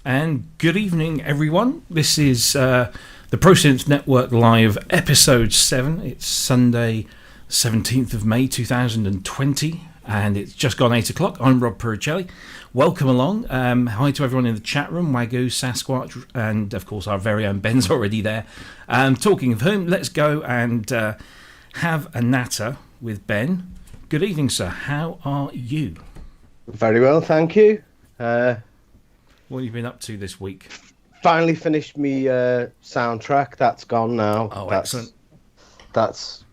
And good evening, everyone. This is the Pro Synth Network Live, episode 7. It's Sunday, 17th of May, 2020, and it's just gone 8 o'clock. I'm Rob Puricelli. Welcome along. Hi to everyone in the chat room, Wagyu, Sasquatch, and of course our very own Ben's already there. Talking of whom, let's go and have a natter with Ben. Good evening, sir. How are you? Very well, thank you. What have you been up to this week? Finally finished me soundtrack. That's gone now. Oh, excellent. That's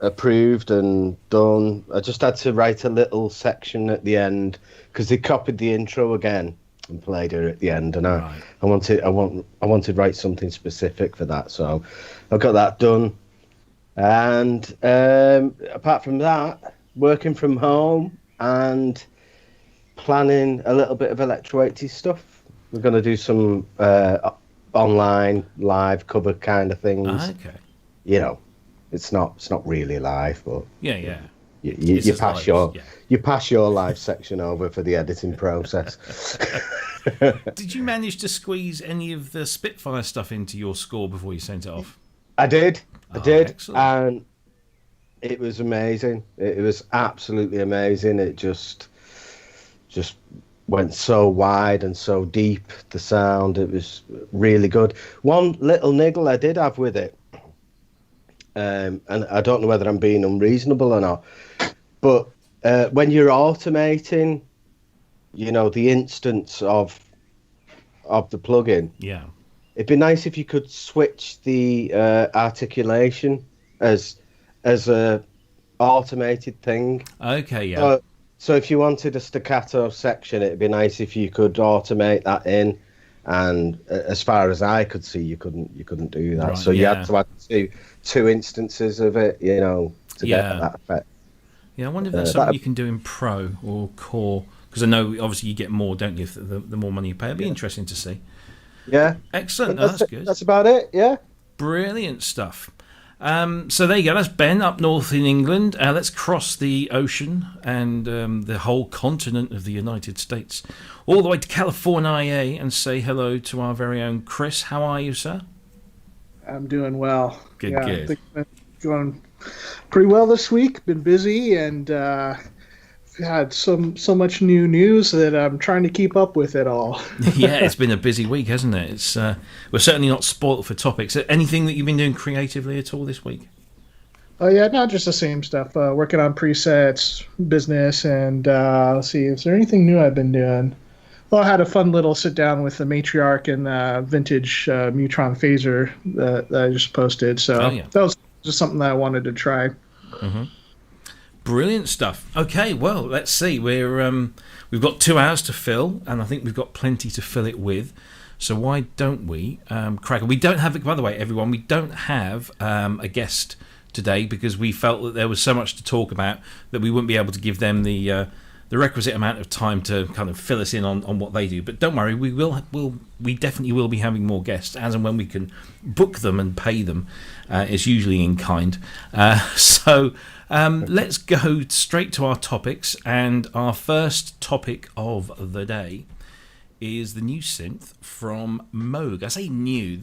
approved and done. I just had to write a little section at the end because they copied the intro again and played it at the end, and I wanted to write something specific for that, so I got that done. And apart from that, working from home and planning a little bit of Electro 80s stuff. We're going to do some online live cover kind of things. Okay. You know, it's not really live, but yeah. You pass your live section over for the editing process. Did you manage to squeeze any of the Spitfire stuff into your score before you sent it off? I did. Excellent. And it was amazing. It was absolutely amazing. It just went so wide and so deep, the sound. It was really good. One little niggle I did have with it, and I don't know whether I'm being unreasonable or not, but when you're automating, you know, the instance of the plugin, yeah, it'd be nice if you could switch the articulation as a automated thing. Okay, yeah. So if you wanted a staccato section, it'd be nice if you could automate that in. And as far as I could see, you couldn't do that. Right, so you had to add two instances of it, you know, to get that effect. Yeah, I wonder if that's something you can do in Pro or Core, because I know obviously you get more, don't you? The more money you pay. It'd be interesting to see. Yeah. Excellent. That's good. That's about it. Yeah. Brilliant stuff. So there you go. That's Ben up north in England. Let's cross the ocean and the whole continent of the United States, all the way to California, and say hello to our very own Cryss. How are you, sir? I'm doing well. Good. I think it's been going pretty well this week. Been busy and had so much new news that I'm trying to keep up with it all. Yeah, it's been a busy week, hasn't it? It's we're certainly not spoilt for topics. Anything that you've been doing creatively at all this week? Oh yeah, not just the same stuff. Working on presets, business, and let's see, is there anything new I've been doing? Well, I had a fun little sit down with the Matriarch and vintage Mutron phaser that I just posted. So that was just something that I wanted to try. Mm-hmm. Brilliant stuff. Okay, well, let's see. We've got 2 hours to fill, and I think we've got plenty to fill it with. So why don't we crack on? We don't have, by the way, everyone, we don't have a guest today because we felt that there was so much to talk about that we wouldn't be able to give them the requisite amount of time to kind of fill us in on what they do. But don't worry, we definitely will be having more guests as and when we can book them and pay them. It's usually in kind. So let's go straight to our topics, and our first topic of the day is the new synth from Moog. I say new.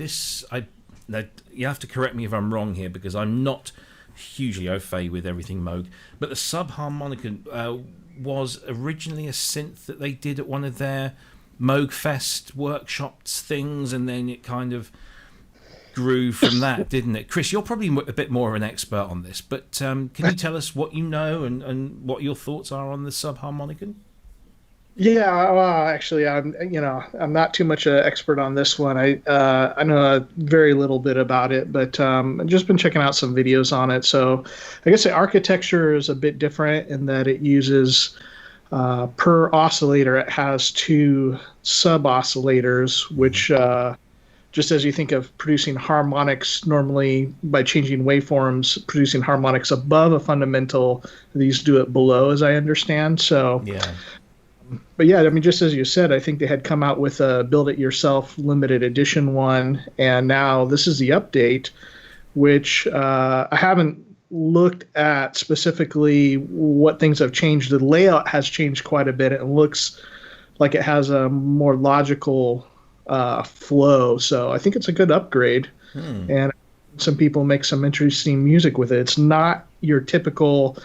You have to correct me if I'm wrong here because I'm not hugely au fait with everything Moog. But the Subharmonicon was originally a synth that they did at one of their Moog Fest workshops things, and then it kind of grew from that, didn't it? Cryss, you're probably a bit more of an expert on this, but can you tell us what you know and what your thoughts are on the Subharmonicon? Yeah, well, actually, I'm not too much an expert on this one. I know a very little bit about it, but I've just been checking out some videos on it. So I guess the architecture is a bit different in that it uses per oscillator, it has 2 sub-oscillators, which just as you think of producing harmonics normally by changing waveforms, producing harmonics above a fundamental, these do it below, as I understand. So yeah. But yeah, I mean, just as you said, I think they had come out with a Build It Yourself limited edition one, and now this is the update, which I haven't looked at specifically what things have changed. The layout has changed quite a bit. It looks like it has a more logical flow. So I think it's a good upgrade, and some people make some interesting music with it. It's not your typical,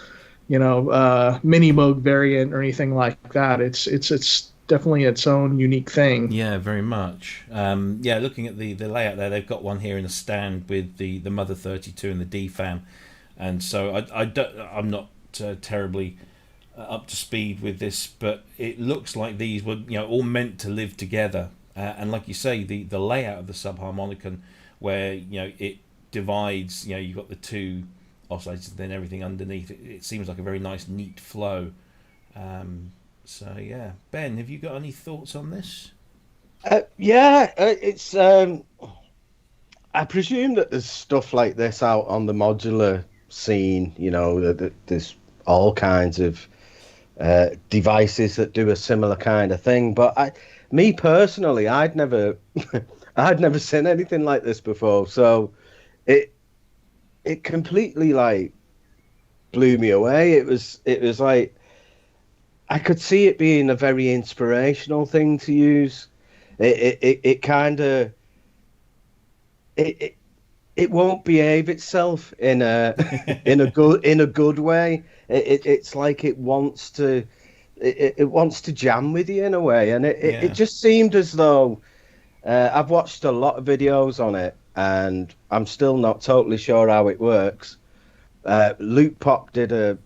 mini Moog variant or anything like that. It's definitely its own unique thing. Yeah, very much. Looking at the layout there, they've got one here in a stand with the Mother 32 and the D-Fam, and so I'm not terribly up to speed with this, but it looks like these were all meant to live together. And like you say, the layout of the Subharmonicon, where it divides, you've got the two oscillators, then everything underneath it seems like a very nice, neat flow. So yeah, Ben, have you got any thoughts on this? It's I presume that there's stuff like this out on the modular scene. That there's all kinds of devices that do a similar kind of thing, but me personally, I'd never seen anything like this before, so it completely like blew me away. It was like I could see it being a very inspirational thing to use. It kind of it won't behave itself in a good way. It's like it wants to jam with you in a way, and it just seemed as though I've watched a lot of videos on it, and I'm still not totally sure how it works. Luke Pop did a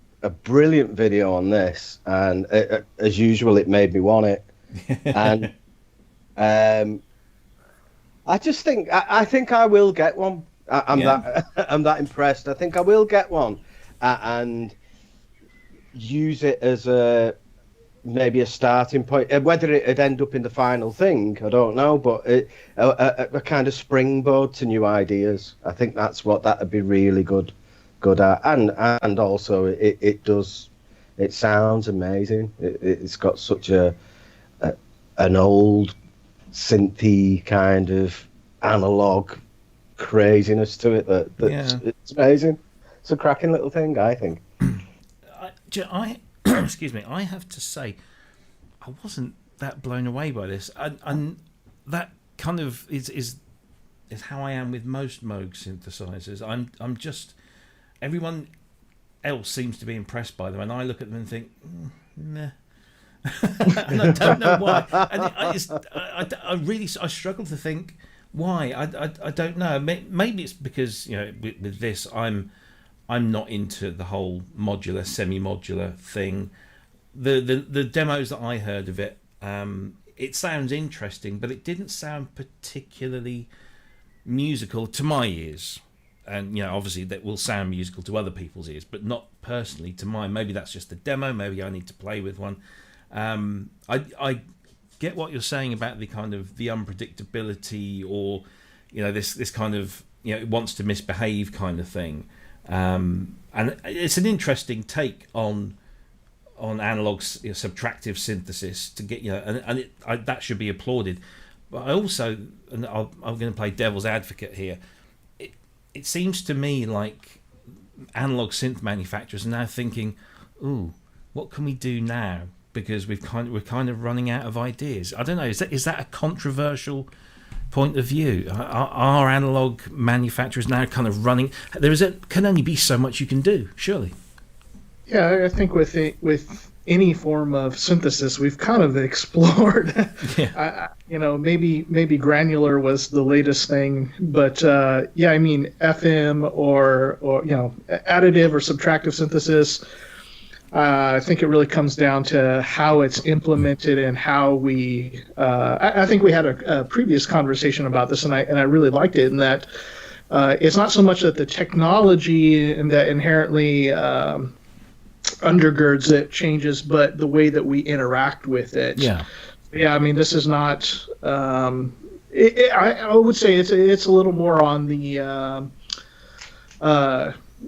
brilliant video on this, and as usual, it made me want it. And I just think I think I will get one. I'm that impressed. I think I will get one and use it as maybe a starting point. Whether it'd end up in the final thing, I don't know, but a kind of springboard to new ideas. I think that's what that'd be really good at, and also it sounds amazing. It's got such an old synthy kind of analog craziness to it that it's amazing. It's a cracking little thing, I think. I excuse me, I have to say I wasn't that blown away by this, and that kind of is how I am with most Moog synthesizers. I'm just, everyone else seems to be impressed by them, and I look at them and think, meh. And I don't know why. And I struggle to think why. I don't know. Maybe it's because with this I'm not into the whole modular, semi-modular thing. The demos that I heard of it, it sounds interesting, but it didn't sound particularly musical to my ears. And obviously that will sound musical to other people's ears, but not personally to mine. Maybe that's just the demo. Maybe I need to play with one. I get what you're saying about the kind of the unpredictability, or this kind of it wants to misbehave kind of thing, and it's an interesting take on analog subtractive synthesis to get that should be applauded. But I also, and I'm going to play devil's advocate here, it seems to me like analog synth manufacturers are now thinking, ooh, what can we do now? Because we're kind of running out of ideas. I don't know. Is that a controversial point of view? Are analog manufacturers now kind of running? Can only be so much you can do, surely. Yeah, I think with any form of synthesis, we've kind of explored. Yeah. Maybe granular was the latest thing, but I mean FM or additive or subtractive synthesis. I think it really comes down to how it's implemented and how we. I think we had a previous conversation about this, and I really liked it in that it's not so much that the technology and that inherently undergirds it changes, but the way that we interact with it. Yeah. Yeah. I mean, this is not. I would say it's a little more on the.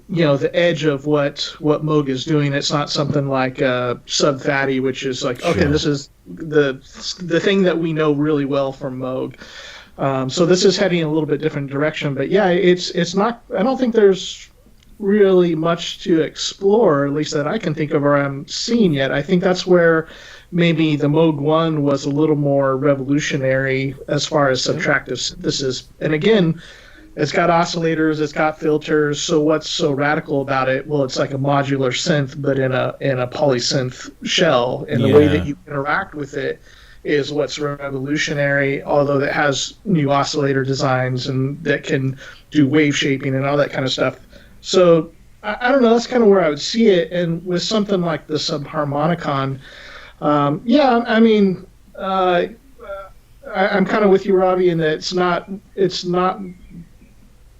The edge of what Moog is doing. It's not something like Sub Fatty, which is like, okay, this is the thing that we know really well from Moog. So this is heading in a little bit different direction, but yeah, it's not. I don't think there's really much to explore, at least that I can think of or I'm seeing yet. I think that's where maybe the Moog 1 was a little more revolutionary as far as subtractive synthesis. And again, it's got oscillators, it's got filters. So what's so radical about it? Well, it's like a modular synth, but in a polysynth shell. And the way that you interact with it is what's revolutionary, although it has new oscillator designs and that can do wave shaping and all that kind of stuff. So I don't know, that's kind of where I would see it. And with something like the Subharmonicon, I mean, I'm kind of with you, Robbie, in that it's not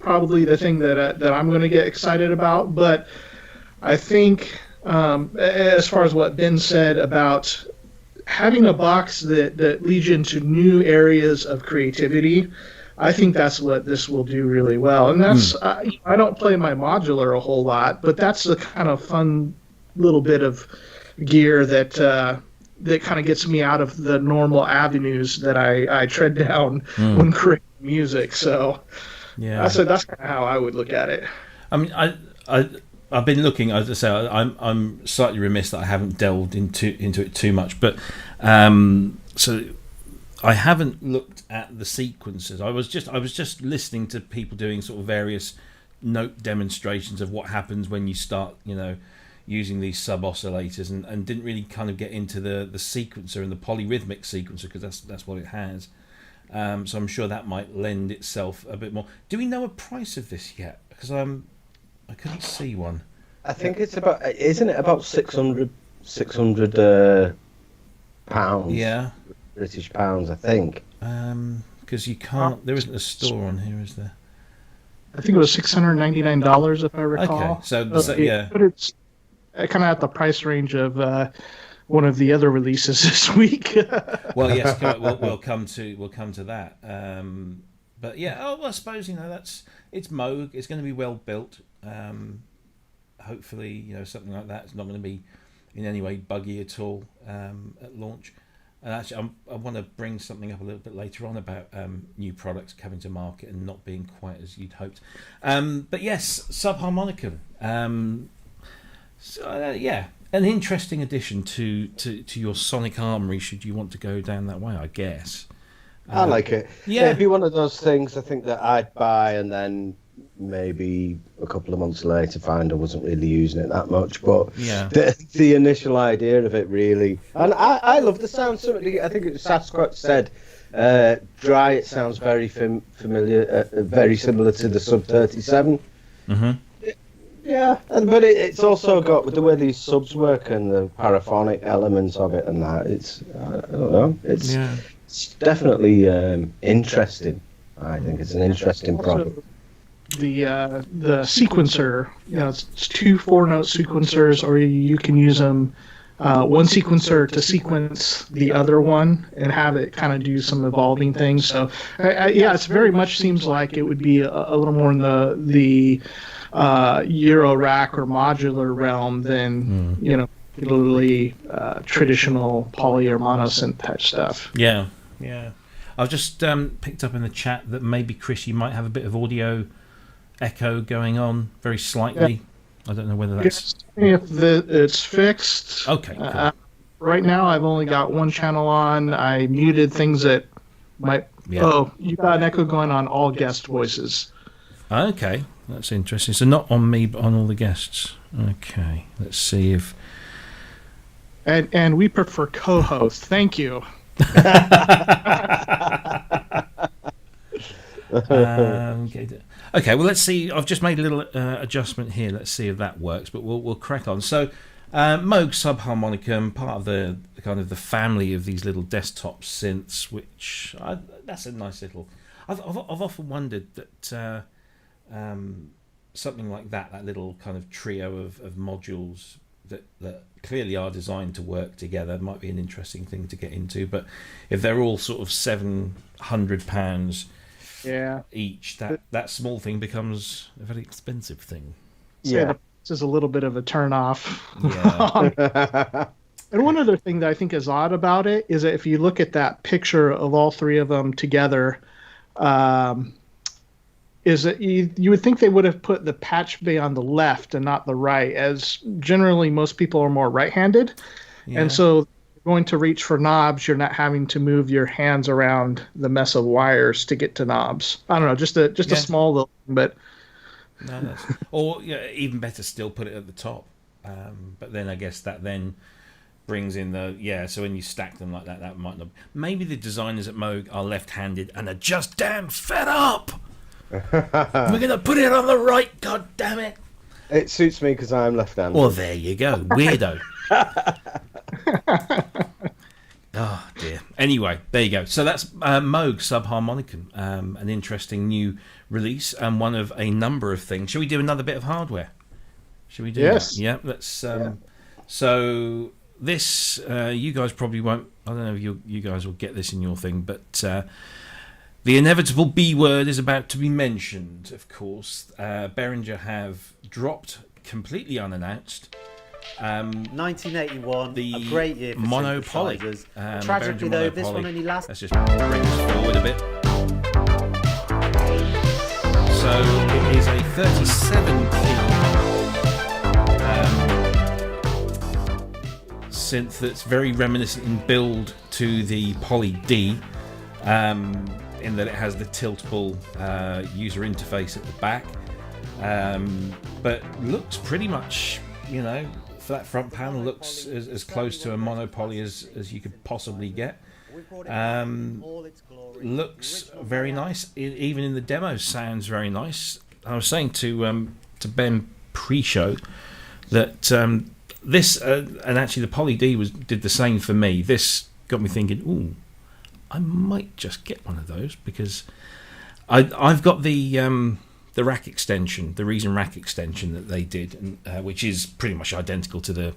probably the thing that I'm going to get excited about. But I think as far as what Ben said about having a box that leads you into new areas of creativity, I think that's what this will do really well. And that's I don't play my modular a whole lot, but that's the kind of fun little bit of gear that kind of gets me out of the normal avenues that I tread down when creating music. So that's kind of how I would look at it. I mean, I've been looking. As I say, I'm slightly remiss that I haven't delved into it too much, but so I haven't looked at the sequences. I was just listening to people doing sort of various note demonstrations of what happens when you start, using these sub oscillators, and didn't really kind of get into the sequencer and the polyrhythmic sequencer, because that's what it has. So I'm sure that might lend itself a bit more. Do we know a price of this yet? Because I couldn't see one. I think it's about, isn't it about 600 pounds? Yeah. British pounds, I think. Because you can't, there isn't a store on here, is there? I think it was $699 if I recall. Okay, so yeah. But it's kind of at the price range of one of the other releases this week. Well, yes, we'll come to that. But yeah, I suppose it's Moog. It's going to be well built. Hopefully, something like that is not going to be in any way buggy at all at launch. And actually, I want to bring something up a little bit later on about new products coming to market and not being quite as you'd hoped. But yes, Subharmonicon. An interesting addition to your sonic armory, should you want to go down that way, I guess. I like it. Yeah. It'd be one of those things I think that I'd buy and then maybe a couple of months later find I wasn't really using it that much. But the initial idea of it really, and I love the sound. I think it was Sasquatch said, dry. It sounds very familiar, very similar to the Sub 37. Mm-hmm. Yeah, but it's also got, with the way these subs work and the paraphonic elements of it and that, it's, I don't know, it's definitely interesting. I think it's an interesting product. The sequencer, it's 2 4-note sequencers, or you can use them one sequencer to sequence the other one and have it kind of do some evolving things. So it's very much seems like it would be a little more in the Euro rack or modular realm than particularly traditional poly or monosynth type stuff. Yeah. I've just picked up in the chat that maybe, Cryss, you might have a bit of audio echo going on very slightly. I don't know whether that's... If it's fixed. Okay, cool. Right now I've only got one channel on. I muted things that might... Yeah. Oh, you got an echo going on all guest voices. Okay, that's interesting. So not on me, but on all the guests. Okay, let's see if... And we prefer co-host. Thank you. Okay, well, let's see. I've just made a little adjustment here. Let's see if that works, but we'll crack on. So, Moog Subharmonicon, part of the kind of the family of these little desktop synths, which that's a nice little... I've often wondered that something like that little kind of trio of modules that clearly are designed to work together might be an interesting thing to get into. But if they're all sort of £700 each, that small thing becomes a very expensive thing. Yeah, this is a little bit of a turn off. Yeah. And one other thing that I think is odd about it is that if you look at that picture of all three of them together, is that you would think they would have put the patch bay on the left and not the right, as generally most people are more right-handed. Yeah. And so going to reach for knobs, you're not having to move your hands around the mess of wires to get to knobs. I don't know, just a small little thing, but no, or even better still, put it at the top. But then I guess that then brings in so when you stack them like that, that might not. Maybe the designers at Moog are left-handed and are just damn fed up. We're gonna put it on the right. God damn it! It suits me because I'm left-handed. Well, there you go, weirdo. Oh dear. Anyway, there you go. So that's Moog Subharmonicon, an interesting new release and one of a number of things. Shall we do another bit of hardware? Shall we do? Yes. That? Yeah. Let's. So this, you guys probably won't. I don't know if you guys will get this in your thing, but the inevitable B word is about to be mentioned. Of course, Behringer have dropped completely unannounced. 1981, a great year for MonoPoly. Tragically, though, this one only lasted. Let's just bring this forward a bit. So it is a 37p synth that's very reminiscent in build to the Poly D, in that it has the tiltable user interface at the back, but looks pretty much, for that front panel, looks as close to a MonoPoly as you could possibly get. Looks very nice. Even in the demo, sounds very nice. I was saying to Ben pre-show that this and actually the Poly D did the same for me. This got me thinking, ooh, I might just get one of those, because I've got the rack extension, the Reason rack extension that they did, which is pretty much identical to the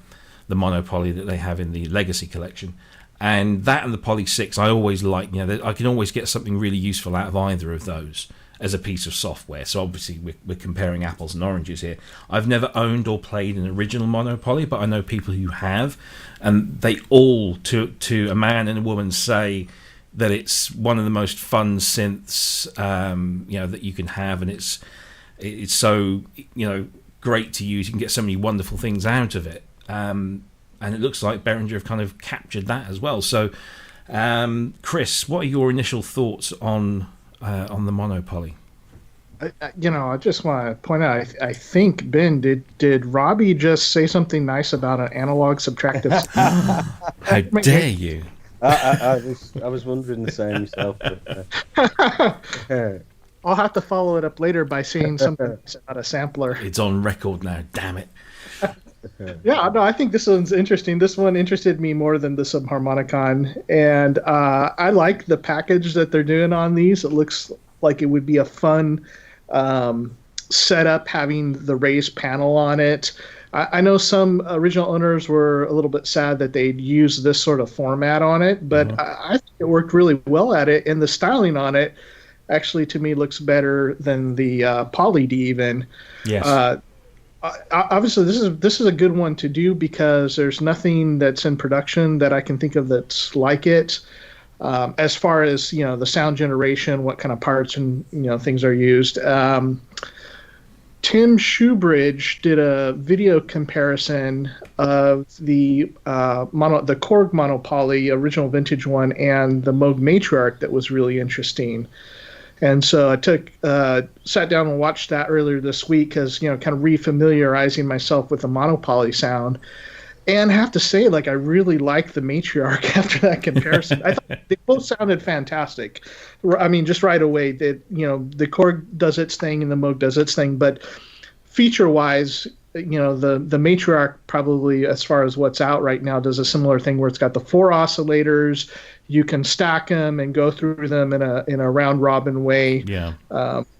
MonoPoly that they have in the Legacy collection. And that and the Poly 6, I always like. I can always get something really useful out of either of those as a piece of software. So obviously we're comparing apples and oranges here. I've never owned or played an original MonoPoly, but I know people who have, and they all, to a man and a woman, say that it's one of the most fun synths that you can have, and it's so great to use. You can get so many wonderful things out of it, and it looks like Behringer have kind of captured that as well. So, Cryss, what are your initial thoughts on the MonoPoly? I just want to point out, I think, Ben, did Robbie just say something nice about an analog subtractive? How dare you? I was wondering the same myself. But, I'll have to follow it up later by saying something about a sampler. It's on record now, damn it. Yeah, no, I think this one's interesting. This one interested me more than the Subharmonicon, and I like the package that they're doing on these. It looks like it would be a fun setup, having the raised panel on it. I know some original owners were a little bit sad that they'd use this sort of format on it, but I think it worked really well at it, and the styling on it actually, to me, looks better than the Poly D even. Yes. Obviously, this is a good one to do because there's nothing that's in production that I can think of that's like it. As far as the sound generation, what kind of parts and things are used. Tim Shoebridge did a video comparison of the Korg MonoPoly, original vintage one, and the Moog Matriarch that was really interesting. And so I sat down and watched that earlier this week because, kind of refamiliarizing myself with the MonoPoly sound. And I have to say, I really liked the Matriarch after that comparison. I thought they both sounded fantastic. I mean, just right away, that the Korg does its thing and the Moog does its thing. But feature-wise, the Matriarch probably, as far as what's out right now, does a similar thing where it's got the 4 oscillators. You can stack them and go through them in a round-robin way. Yeah.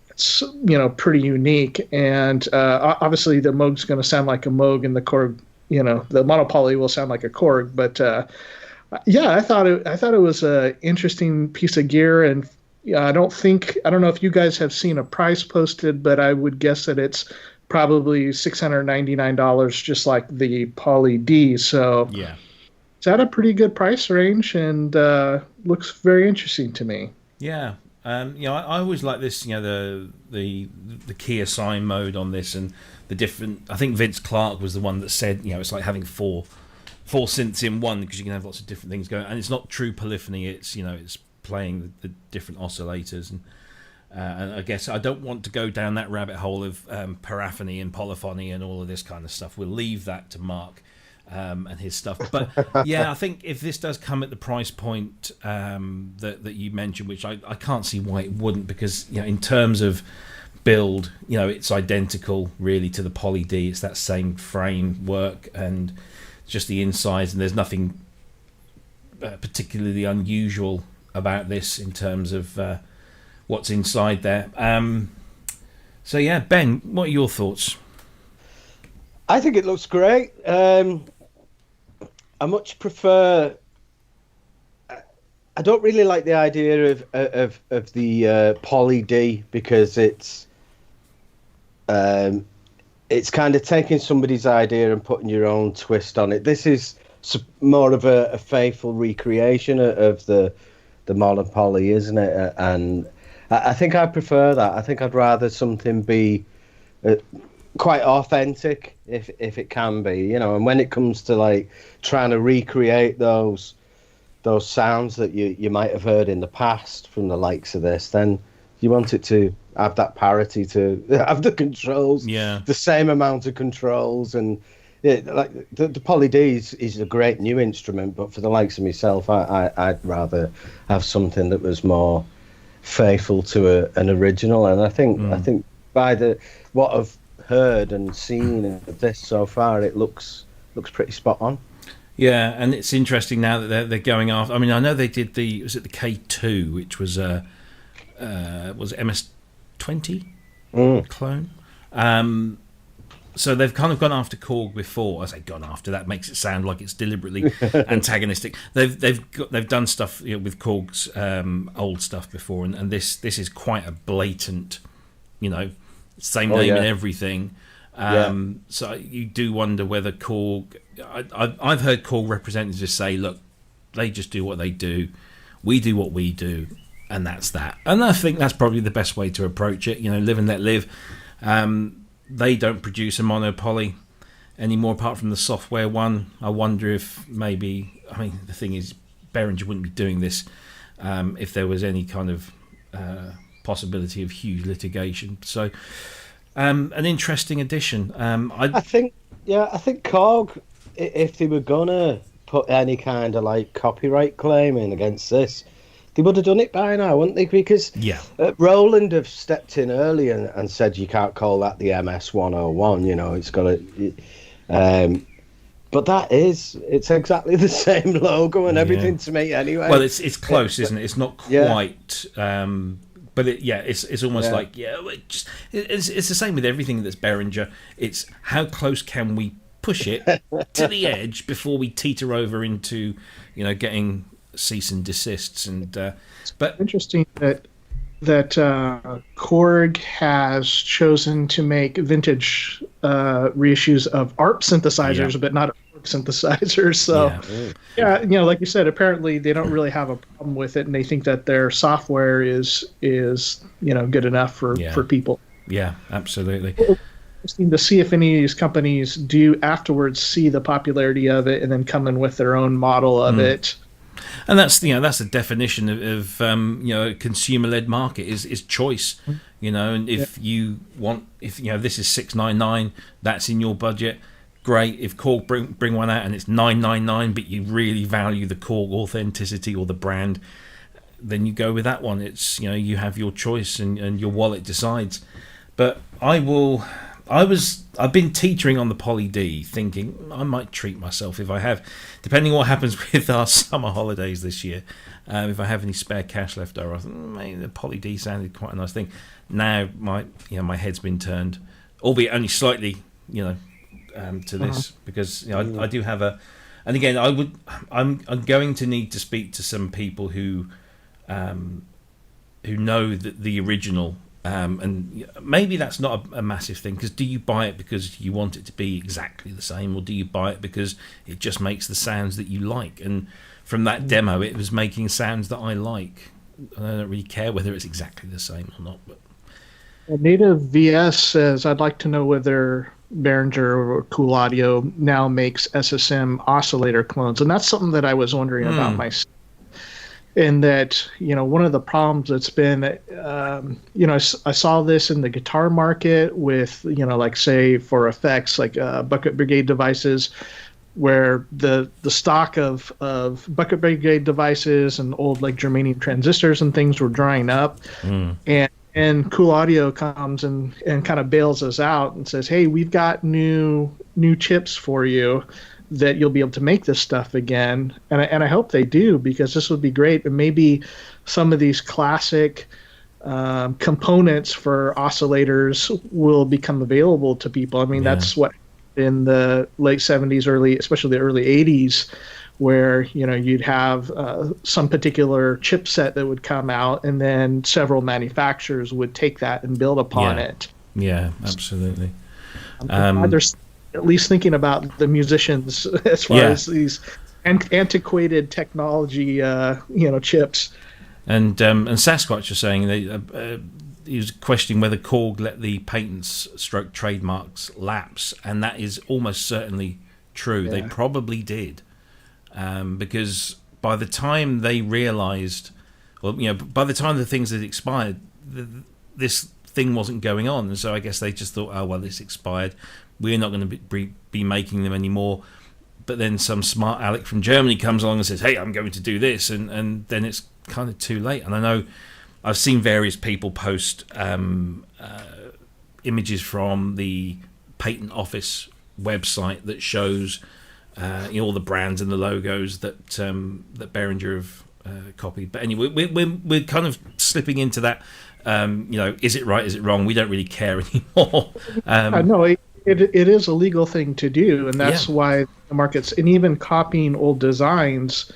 It's pretty unique. And obviously, the Moog's going to sound like a Moog, and the Korg, the MonoPoly will sound like a Korg. But I thought it was an interesting piece of gear, and I don't know if you guys have seen a price posted, but I would guess that it's probably $699, just like the Poly D. So yeah, it's at a pretty good price range, and looks very interesting to me. Yeah. I always like this. The key assign mode on this and the different. I think Vince Clarke was the one that said, it's like having four synths in one because you can have lots of different things going, and it's not true polyphony. It's it's playing the different oscillators and I guess I don't want to go down that rabbit hole of paraphony and polyphony and all of this kind of stuff. We'll leave that to Mark and his stuff. But I think if this does come at the price point that you mentioned, which I can't see why it wouldn't, because in terms of build, it's identical really to the Poly D. It's that same framework and just the insides, and there's nothing particularly unusual about this in terms of what's inside there. Ben, what are your thoughts? I think it looks great. I much prefer. I don't really like the idea of the Poly D because it's kind of taking somebody's idea and putting your own twist on it. This is more of a faithful recreation of the MonoPoly, isn't it? And I think I prefer that. I think I'd rather something be quite authentic, if it can be, And when it comes to like trying to recreate those sounds that you might have heard in the past from the likes of this, then you want it to have that parity, to have the controls, the same amount of controls, and like the Poly D is a great new instrument, but for the likes of myself, I'd rather have something that was more faithful to an original. And I think by what I've heard and seen of this so far, it looks pretty spot on. Yeah, and it's interesting now that they're going after. I mean, I know they did the K2, which was was MS-20 clone. So they've kind of gone after Korg before. I say gone after, that makes it sound like it's deliberately antagonistic. They've done stuff with Korg's old stuff before, and this is quite a blatant, same name and everything. So you do wonder whether Korg. I've heard Korg representatives say, look, they just do what they do, we do what we do, and that's that. And I think that's probably the best way to approach it. Live and let live. They don't produce a MonoPoly anymore, apart from the software one. I wonder if maybe. I mean, the thing is, Behringer wouldn't be doing this if there was any kind of possibility of huge litigation. So, an interesting addition. I think Korg, if they were gonna put any kind of like copyright claim in against this, they would have done it by now, wouldn't they? Because Roland have stepped in early and said you can't call that the MS-101. It's got to. But it's exactly the same logo and everything to me anyway. Well, it's close, isn't it? It's not quite. But it's almost like it's the same with everything that's Behringer. It's how close can we push it to the edge before we teeter over into getting cease and desists. And but interesting that Korg has chosen to make vintage reissues of ARP synthesizers, but not Korg synthesizers. So like you said, apparently they don't really have a problem with it, and they think that their software is good enough for people. Yeah, absolutely. Interesting to see if any of these companies do afterwards see the popularity of it and then come in with their own model of it. And that's the definition of a consumer-led market is choice, And if you want, if this is $699, that's in your budget. Great. If Korg bring one out and it's $999, but you really value the Korg authenticity or the brand, then you go with that one. It's you have your choice and your wallet decides. But I've been teetering on the Poly D, thinking I might treat myself if I have, depending on what happens with our summer holidays this year. If I have any spare cash left over, I thought maybe the Poly D sounded quite a nice thing. Now my head's been turned, albeit only slightly, to this because I do have a, and again I'm going to need to speak to some people who know the original. And maybe that's not a massive thing, because do you buy it because you want it to be exactly the same, or do you buy it because it just makes the sounds that you like? And from that demo, it was making sounds that I like. I don't really care whether it's exactly the same or not. But Native VS says, I'd like to know whether Behringer or Cool Audio now makes SSM oscillator clones. And that's something that I was wondering about myself. And that, one of the problems that's been, I saw this in the guitar market with, like say for effects, like Bucket Brigade devices, where the stock of Bucket Brigade devices and old like germanium transistors and things were drying up. And Cool Audio comes and kind of bails us out and says, hey, we've got new chips for you that you'll be able to make this stuff again. And I hope they do, because this would be great. And maybe some of these classic components for oscillators will become available to people. I mean, that's what in the late 70s, especially the early 80s, where you'd have some particular chipset that would come out, and then several manufacturers would take that and build upon it. Yeah, absolutely. I'm glad they're at least thinking about the musicians as far as these antiquated technology, chips. And Sasquatch was saying he was questioning whether Korg let the patents / trademarks lapse, and that is almost certainly true. They probably did. Because by the time they realised, by the time the things had expired, this thing wasn't going on, and so I guess they just thought, oh well, this expired, we're not going to be making them anymore. But then some smart aleck from Germany comes along and says, hey, I'm going to do this, and then it's kind of too late. And I know I've seen various people post images from the patent office website that shows all the brands and the logos that Behringer have copied. But anyway, we're kind of slipping into that. Is it right? Is it wrong? We don't really care anymore. No, it is a legal thing to do, and that's why the markets, and even copying old designs.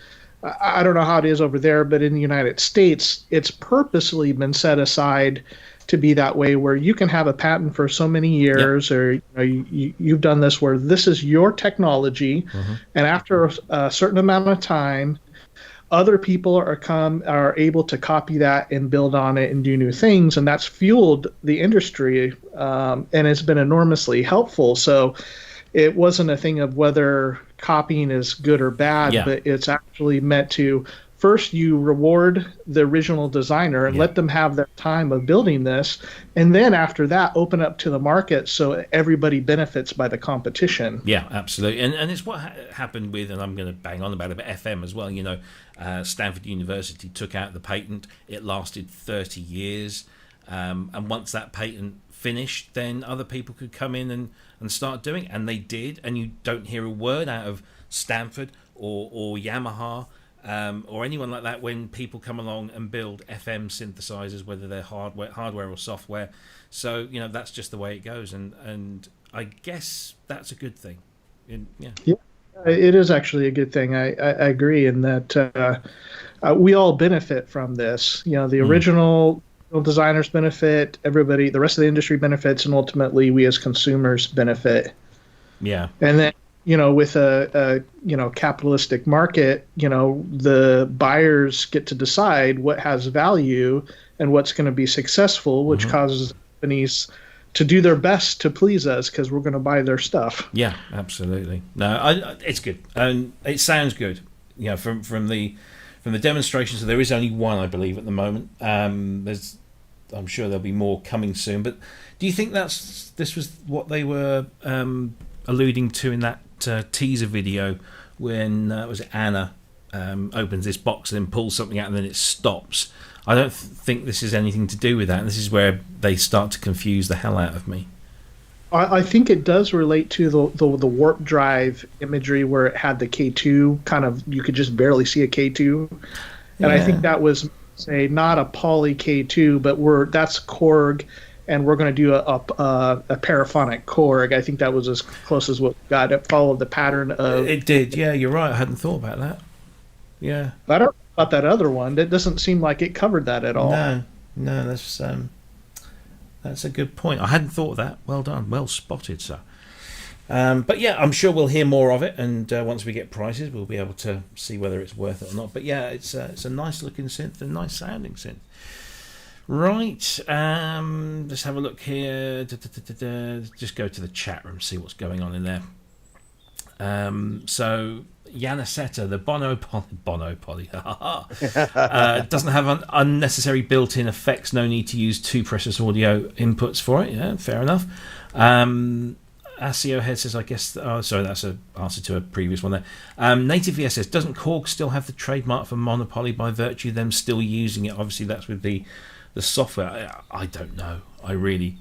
I don't know how it is over there, but in the United States, it's purposely been set aside to be that way, where you can have a patent for so many years, or you've done this where this is your technology, and after a certain amount of time, other people are able to copy that and build on it and do new things, and that's fueled the industry, and it's been enormously helpful. So it wasn't a thing of whether copying is good or bad, but it's actually meant to, first you reward the original designer and let them have their time of building this, and then after that open up to the market so everybody benefits by the competition. Yeah, absolutely. And it's what happened with, and I'm going to bang on about it, but FM as well. Stanford University took out the patent. It lasted 30 years. And once that patent finished, then other people could come in and start doing it. And they did. And you don't hear a word out of Stanford or Yamaha or anyone like that when people come along and build FM synthesizers, whether they're hardware or software. So, that's just the way it goes. And I guess that's a good thing. Yeah. It is actually a good thing. I agree in that we all benefit from this. The original designers benefit, everybody, the rest of the industry benefits, and ultimately we as consumers benefit. Yeah. And then, with a capitalistic market, the buyers get to decide what has value and what's going to be successful, which causes companies to do their best to please us because we're going to buy their stuff. Yeah, absolutely. No, it's good, and it sounds good. From the demonstrations, so there is only one, I believe, at the moment. I'm sure there'll be more coming soon. But do you think this was what they were alluding to in that teaser video when was it Anna opens this box and then pulls something out and then it stops? I don't think this is anything to do with that. And this is where they start to confuse the hell out of me. I think it does relate to the warp drive imagery where it had the K2 kind of, you could just barely see a K2. And I think that was, say, not a poly K2, but that's Korg, and we're going to do a paraphonic Korg. I think that was as close as what got it. Followed the pattern of... It did, yeah, you're right. I hadn't thought about that. Yeah. I don't know about that other one. It doesn't seem like it covered that at all. No, that's a good point. I hadn't thought of that. Well done. Well spotted, sir. But yeah, I'm sure we'll hear more of it, and once we get prices, we'll be able to see whether it's worth it or not. But yeah, it's a nice looking synth, a nice sounding synth. Right, let's have a look here. Just go to the chat room, see what's going on in there. So Yanacetta, the Monopoly, doesn't have unnecessary built-in effects. No need to use two precious audio inputs for it. Yeah, fair enough. Asio Head says, I guess. Oh, sorry, that's an answer to a previous one there. Native VS says, doesn't Korg still have the trademark for Monopoly by virtue of them still using it? Obviously, that's with the software. I don't know. I really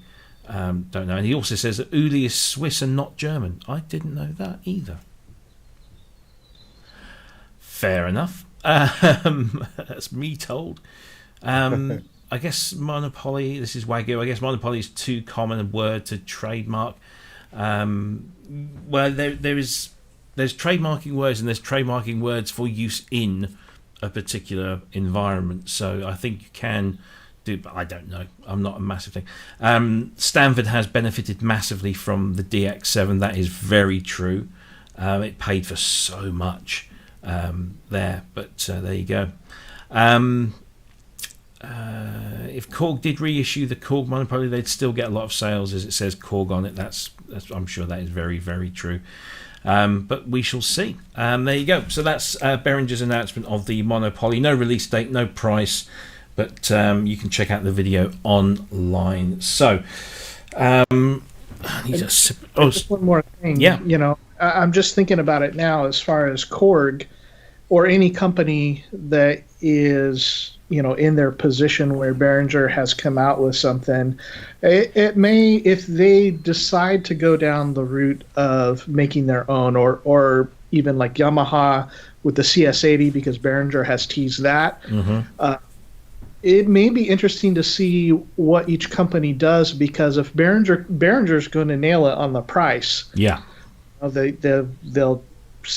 don't know. And he also says that Uli is Swiss and not German. I didn't know that either. Fair enough. That's me told. I guess Monopoly, this is Wagyu, I guess Monopoly is too common a word to trademark. Well, there's trademarking words, and there's trademarking words for use in a particular environment. So I think you can do, but I don't know. I'm not a massive thing. Stanford has benefited massively from the DX7. That is very true. It paid for so much there, but there you go. If Korg did reissue the Korg Monopoly, they'd still get a lot of sales, as it says Korg on it. That's I'm sure that is very, very true. But we shall see. There you go. So that's Behringer's announcement of the Monopoly. No release date, no price, but you can check out the video online. So, just one more thing. Yeah. You know, I'm just thinking about it now as far as Korg or any company that is, you know, in their position where Behringer has come out with something. It may, if they decide to go down the route of making their own, or even like Yamaha with the CS80, because Behringer has teased that. Mm-hmm. It may be interesting to see what each company does, because if Behringer's going to nail it on the price, yeah, they'll,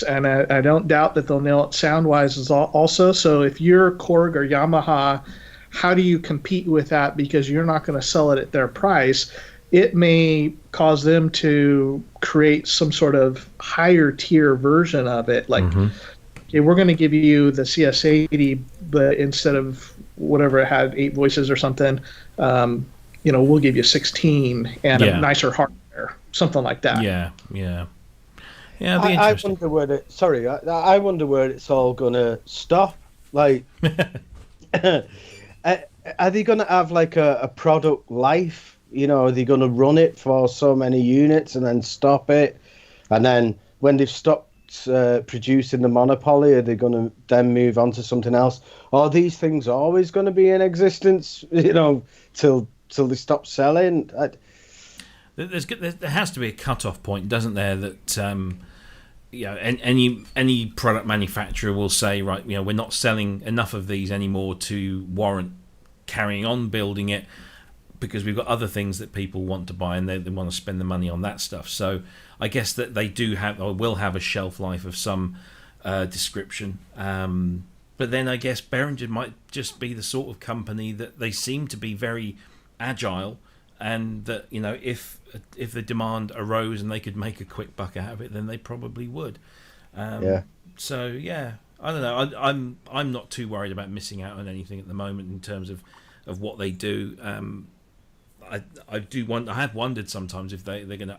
and I don't doubt that they'll nail it sound-wise also. So if you're Korg or Yamaha, how do you compete with that? Because you're not going to sell it at their price. It may cause them to create some sort of higher tier version of it. Like, okay, we're going to give you the CS80, but instead of whatever it had, 8 voices or something, you know, we'll give you 16 and a nicer hardware, something like that. Yeah. I wonder where I wonder where it's all gonna stop. Like, are they gonna have like a product life? You know, are they gonna run it for so many units and then stop it? And then when they've stopped producing the Monopoly, are they gonna then move on to something else? Are these things always gonna be in existence? You know, till they stop selling? There has to be a cut-off point, doesn't there? That you know, any product manufacturer will say, right, you know, we're not selling enough of these anymore to warrant carrying on building it, because we've got other things that people want to buy, and they want to spend the money on that stuff. So I guess that they do have, or will have, a shelf life of some description. But then I guess Behringer might just be the sort of company that they seem to be very agile. And that, you know, if the demand arose and they could make a quick buck out of it, then they probably would. So yeah, I don't know. I'm not too worried about missing out on anything at the moment in terms of what they do. I do wonder. I have wondered sometimes if they're going to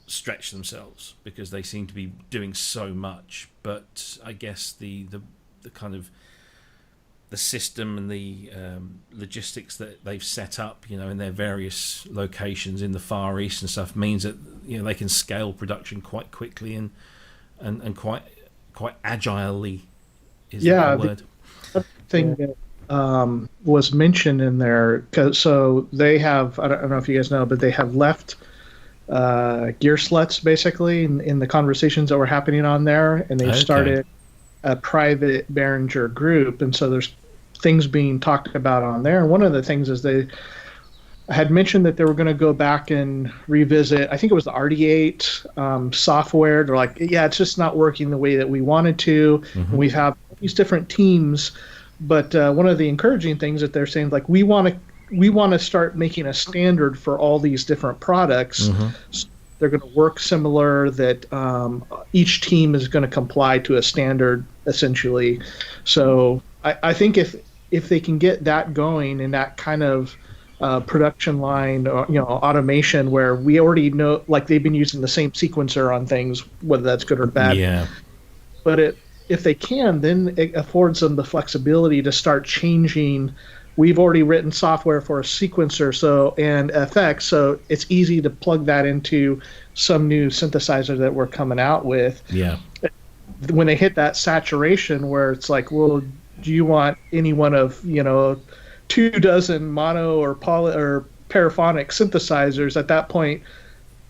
overstretch themselves, because they seem to be doing so much. But I guess the kind of the system and the logistics that they've set up, you know, in their various locations in the Far East and stuff, means that, you know, they can scale production quite quickly and quite agilely is the word. The thing that was mentioned in there, so they have, I don't know if you guys know, but they have left gear sluts basically in the conversations that were happening on there, and they've started a private Behringer group, and so there's things being talked about on there. And one of the things is they had mentioned that they were going to go back and revisit, I think it was the RD8 software. They're like, yeah, it's just not working the way that we wanted to. Mm-hmm. We have these different teams, but one of the encouraging things that they're saying, like, we want to start making a standard for all these different products. Mm-hmm. they're going to work similar, that each team is going to comply to a standard, essentially. So I think if they can get that going and that kind of production line, or, automation, where we already know, like they've been using the same sequencer on things, whether that's good or bad. Yeah. But if they can, then it affords them the flexibility to start changing. We've already written software for a sequencer and effects, so it's easy to plug that into some new synthesizer that we're coming out with. Yeah. When they hit that saturation where it's like, well, do you want any one of 24 mono or paraphonic synthesizers? At that point,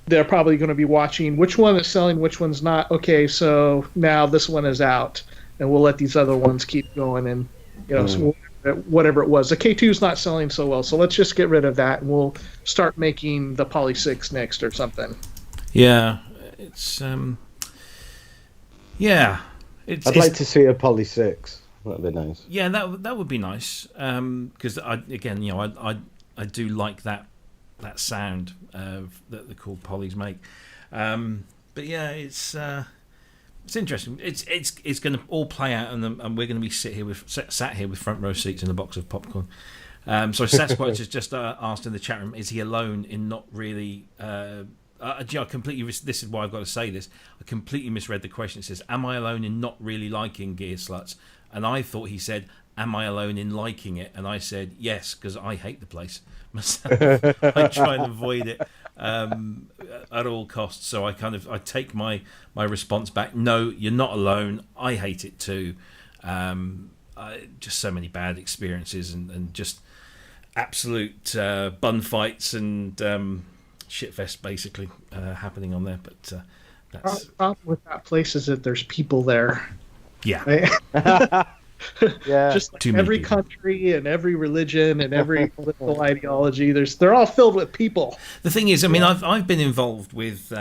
they're probably going to be watching which one is selling, which one's not. Okay, so now this one is out, and we'll let these other ones keep going, and so whatever it was. The K2 is not selling so well, so let's just get rid of that, and we'll start making the Poly 6 next or something. Yeah, it's I'd like to see a Poly 6. That'd be nice. Yeah, that would be nice. Because I do like that sound that the cool Polys make. But yeah, it's interesting. It's going to all play out, and we're going to be sat here with front row seats and a box of popcorn. So Sasquatch has just asked in the chat room: is he alone in not really? I completely. This is why I've got to say this. I completely misread the question. It says, "Am I alone in not really liking Gear Sluts?" And I thought he said, "Am I alone in liking it?" And I said, "Yes, because I hate the place myself. I try and avoid it at all costs." So I take my response back. No, you're not alone. I hate it too. Just so many bad experiences and just absolute bun fights and shitfest basically happening on there. But that's the problem with that place is that there's people there. Yeah. Right? Yeah. Just like every country and every religion and every political ideology, they're all filled with people. The thing is, I mean, I've been involved with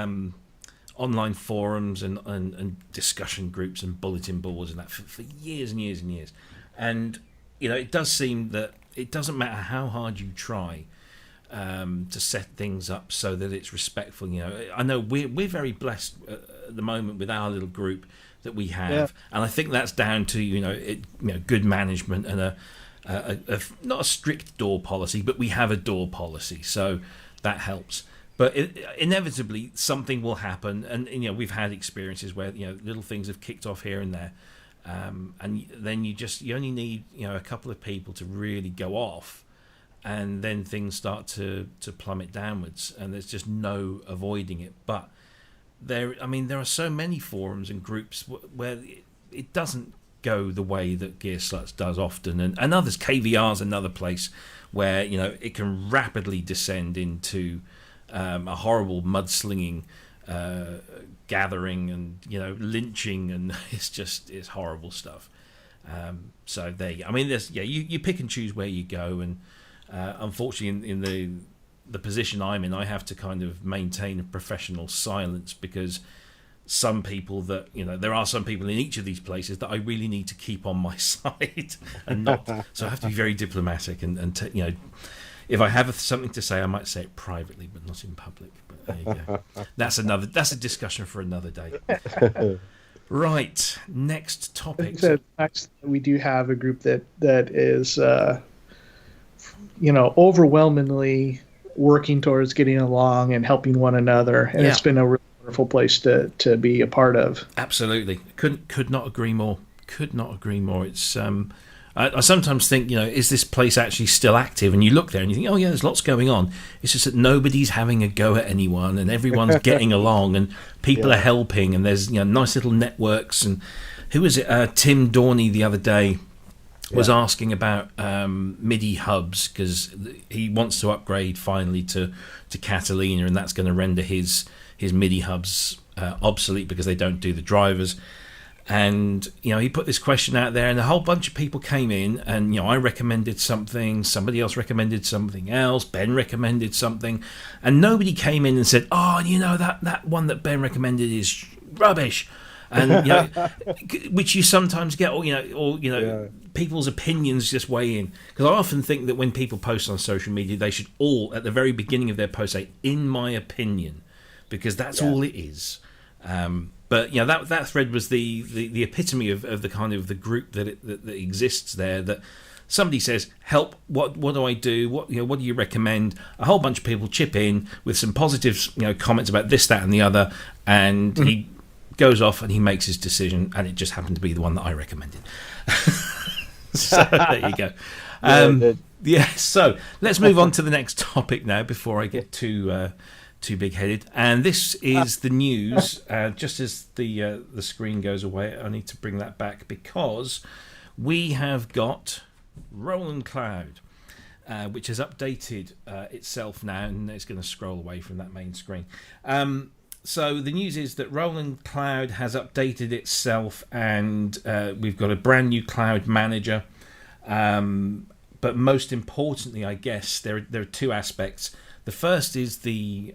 online forums and discussion groups and bulletin boards and that for years and years and years. And it does seem that it doesn't matter how hard you try to set things up so that it's respectful. I know we're very blessed at the moment with our little group that we have, and I think that's down to good management and a not a strict door policy, but we have a door policy, so that helps. But inevitably something will happen, and we've had experiences where little things have kicked off here and there, and then you only need a couple of people to really go off, and then things start to plummet downwards, and there's just no avoiding it. But there are so many forums and groups where it doesn't go the way that Gear Sluts does often, and others. KVR's another place where it can rapidly descend into a horrible mudslinging gathering and lynching, and it's horrible stuff. So there you go. I mean, you pick and choose where you go, and unfortunately in the position I'm in, I have to kind of maintain a professional silence, because some people that there are some people in each of these places that I really need to keep on my side and not. So I have to be very diplomatic and if I have something to say, I might say it privately, but not in public. But there you go. That's a discussion for another day. Right, next topic. We do have a group that is overwhelmingly working towards getting along and helping one another, and it's been a really wonderful place to be a part of. Absolutely, could not agree more. It's I sometimes think, is this place actually still active? And you look there and you think, oh yeah, there's lots going on. It's just that nobody's having a go at anyone, and everyone's getting along, and people are helping, and there's nice little networks. And who was it? Tim Dorney the other day was asking about MIDI hubs, because he wants to upgrade finally to Catalina, and that's going to render his MIDI hubs obsolete because they don't do the drivers. And he put this question out there, and a whole bunch of people came in, and I recommended something, somebody else recommended something else, Ben recommended something, and nobody came in and said, oh, that one that Ben recommended is rubbish. And which you sometimes get, people's opinions just weigh in. Because I often think that when people post on social media, they should all, at the very beginning of their post, say, in my opinion. because that's all it is. But that thread was the epitome of the kind of the group that exists there. That somebody says, "Help! What do I do? What do you recommend?" A whole bunch of people chip in with some positive comments about this, that, and the other, and he goes off and he makes his decision, and it just happened to be the one that I recommended. So there you go. So let's move on to the next topic now before I get too big-headed. And this is the news. Just as the screen goes away, I need to bring that back because we have got Roland Cloud, which has updated itself now, and it's going to scroll away from that main screen. So the news is that Roland Cloud has updated itself, and we've got a brand new cloud manager. But most importantly, I guess there are two aspects. The first is the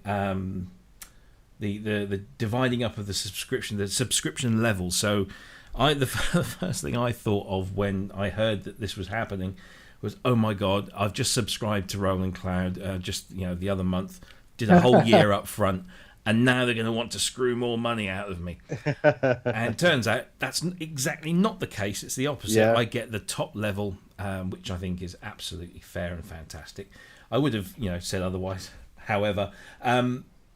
dividing up of the subscription level. So the first thing I thought of when I heard that this was happening was, oh my God, I've just subscribed to Roland Cloud the other month, did a whole year up front, and now they're going to want to screw more money out of me. And turns out that's exactly not the case. It's the opposite. Yeah. I get the top level, which I think is absolutely fair and fantastic. I would have, said otherwise. However,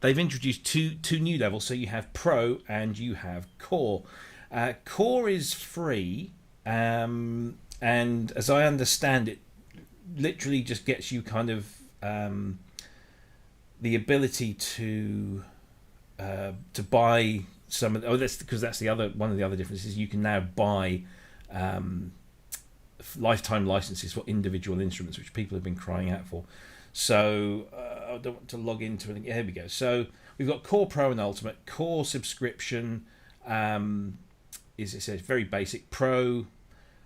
they've introduced two new levels. So you have Pro and you have Core. Core is free, and as I understand it, literally just gets you kind of the ability to buy some of. That's because that's one of the other differences. You can now buy lifetime licenses for individual instruments, which people have been crying out for. So I don't want to log into it. Here we go. So we've got Core Pro and Ultimate. Core subscription it says very basic. Pro,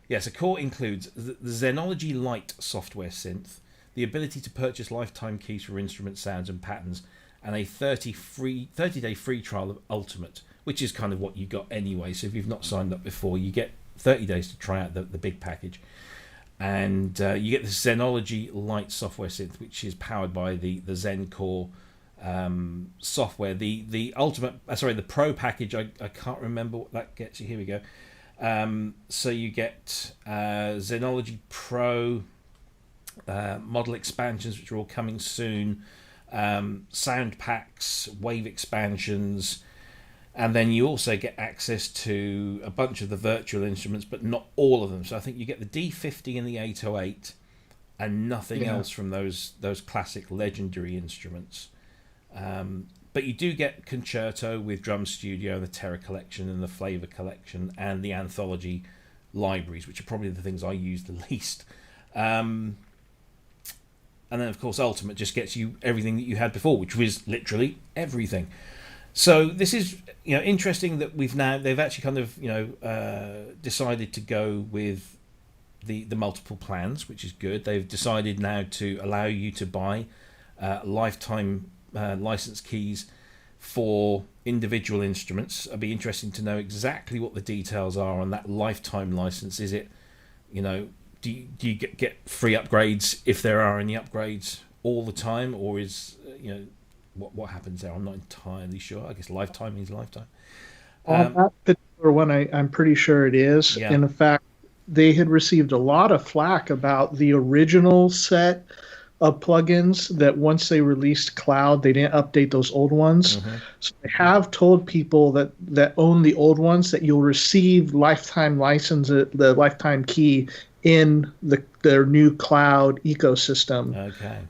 so Core includes the Xenology Lite software synth, the ability to purchase lifetime keys for instrument sounds and patterns, and a 30-day free trial of Ultimate, which is kind of what you got anyway. So if you've not signed up before, you get 30 days to try out the big package. And you get the Xenology Lite software synth, which is powered by the Zen Core software. The Ultimate, the Pro package, I can't remember what that gets you. Here we go. So you get Xenology Pro, model expansions, which are all coming soon, sound packs, wave expansions, and then you also get access to a bunch of the virtual instruments, but not all of them. So I think you get the D50 and the 808 and nothing else from those classic legendary instruments. But you do get Concerto with Drum Studio, the Terra Collection and the Flavor Collection, and the Anthology libraries, which are probably the things I use the least. And then, of course, Ultimate just gets you everything that you had before, which was literally everything. So this is interesting that they've actually kind of decided to go with the multiple plans, which is good. They've decided now to allow you to buy lifetime license keys for individual instruments. It'd be interesting to know exactly what the details are on that lifetime license. Is it, do you get free upgrades if there are any upgrades all the time, or is what happens there? I'm not entirely sure. I guess lifetime means lifetime. On that particular one, I'm pretty sure it is. Yeah. In fact, they had received a lot of flack about the original set of plugins that once they released Cloud, they didn't update those old ones. Mm-hmm. So they have told people that own the old ones that you'll receive lifetime license, the lifetime key in their new Cloud ecosystem. Okay.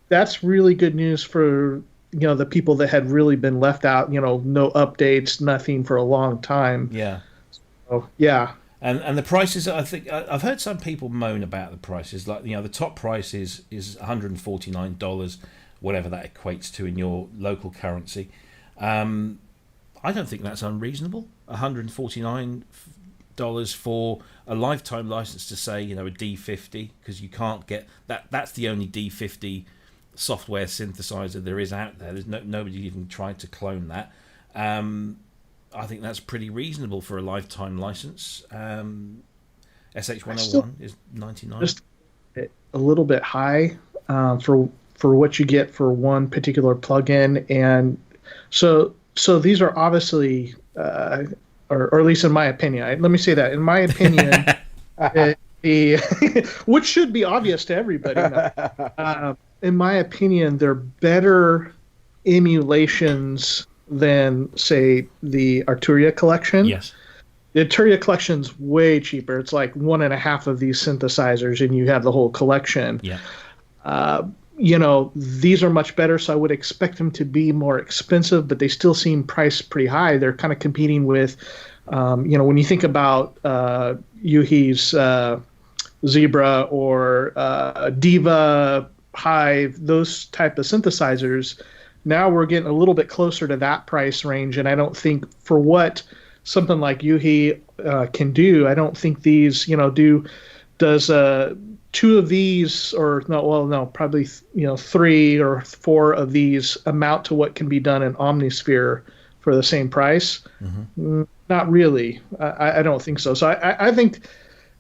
That's really good news for the people that had really been left out, no updates, nothing for a long time. Yeah. So, yeah. And the prices, I think I've heard some people moan about the prices. Like the top price is $149, whatever that equates to in your local currency. I don't think that's unreasonable. $149 for a lifetime license to say a D50, because you can't get that. That's the only D50 software synthesizer there is out there. There's nobody even tried to clone that. I think that's pretty reasonable for a lifetime license. SH101 is $99. Just a little bit high for what you get for one particular plugin, and So these are obviously, or at least in my opinion, let me say that in my opinion, which should be obvious to everybody. In my opinion, they're better emulations than, say, the Arturia collection. Yes. The Arturia collection's way cheaper. It's like 1.5 of these synthesizers, and you have the whole collection. Yeah. These are much better, so I would expect them to be more expensive, but they still seem priced pretty high. They're kind of competing with, when you think about Yuhi's Zebra or Diva, Hive, those type of synthesizers, now we're getting a little bit closer to that price range, and I don't think for what something like Yuhi can do, I don't think these, does 2 of these, or probably 3 or 4 of these amount to what can be done in Omnisphere for the same price? Mm-hmm. Not really. I don't think so. So I think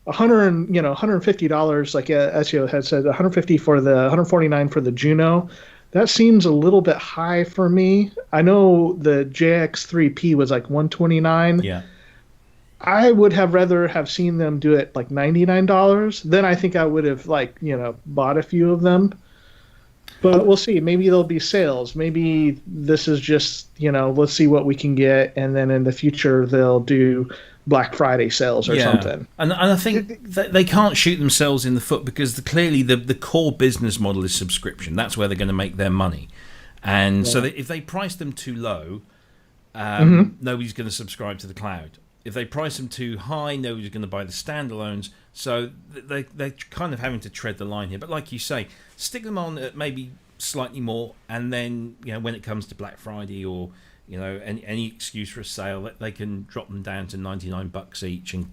$150, like Ezio had said, $150 for the $149 for the Juno. That seems a little bit high for me. I know the JX3P was like $129. Yeah. I would have rather have seen them do it like $99. Then I think I would have bought a few of them. But we'll see. Maybe there'll be sales. Maybe this is just, let's see what we can get, and then in the future they'll do Black Friday sales or something. And I think they can't shoot themselves in the foot, because clearly the core business model is subscription. That's where they're going to make their money. And so if they price them too low, nobody's going to subscribe to the cloud. If they price them too high, nobody's going to buy the standalones. So they're kind of having to tread the line here. But like you say, stick them on at maybe slightly more, and then when it comes to Black Friday or any excuse for a sale, they can drop them down to $99 each and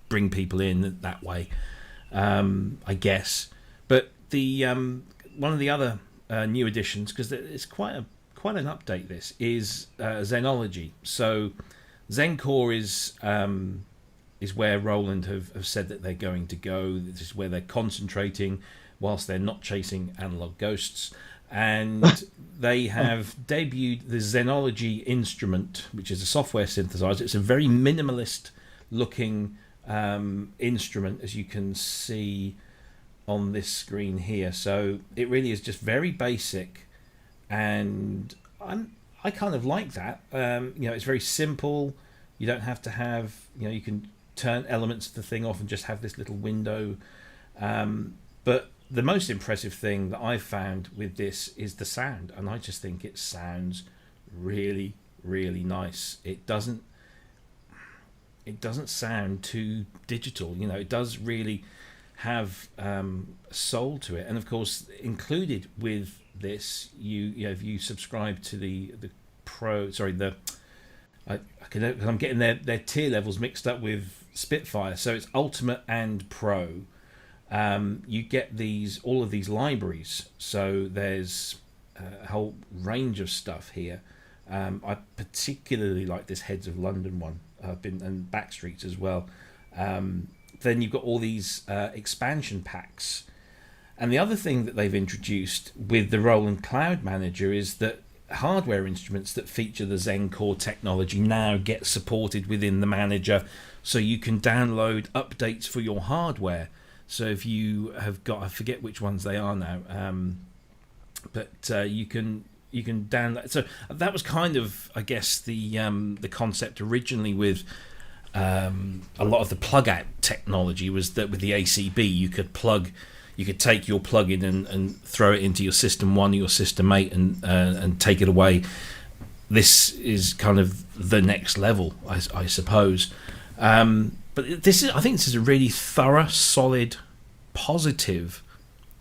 bring people in that way, I guess. But the one of the other new additions, because it's quite an update, this is Zenology. So Zencore is where Roland have said that they're going to go. This is where they're concentrating whilst they're not chasing analog ghosts. And they have debuted the Zenology instrument, which is a software synthesizer. It's a very minimalist looking instrument, as you can see on this screen here. So it really is just very basic, and I kind of like that. It's very simple. You don't have to have, you can turn elements of the thing off and just have this little window. But the most impressive thing that I've found with this is the sound, and I just think it sounds really, really nice. It doesn't sound too digital. It does really have a soul to it. And of course, included with this, if you subscribe to the Pro, sorry, I'm getting their tier levels mixed up with Spitfire. So it's Ultimate and Pro. You get all of these libraries. So there's a whole range of stuff here. I particularly like this Heads of London one, and Backstreets as well. Then you've got all these expansion packs. And the other thing that they've introduced with the Roland Cloud Manager is that hardware instruments that feature the Zencore technology now get supported within the manager, so you can download updates for your hardware. So if you have got, I forget which ones they are now, but you can download. So that was kind of, I guess, the concept originally with a lot of the plug-out technology, was that with the ACB you could take your plug-in and throw it into your System 1 or your System 8 and take it away. This is kind of the next level, I suppose. But I think this is a really thorough, solid, positive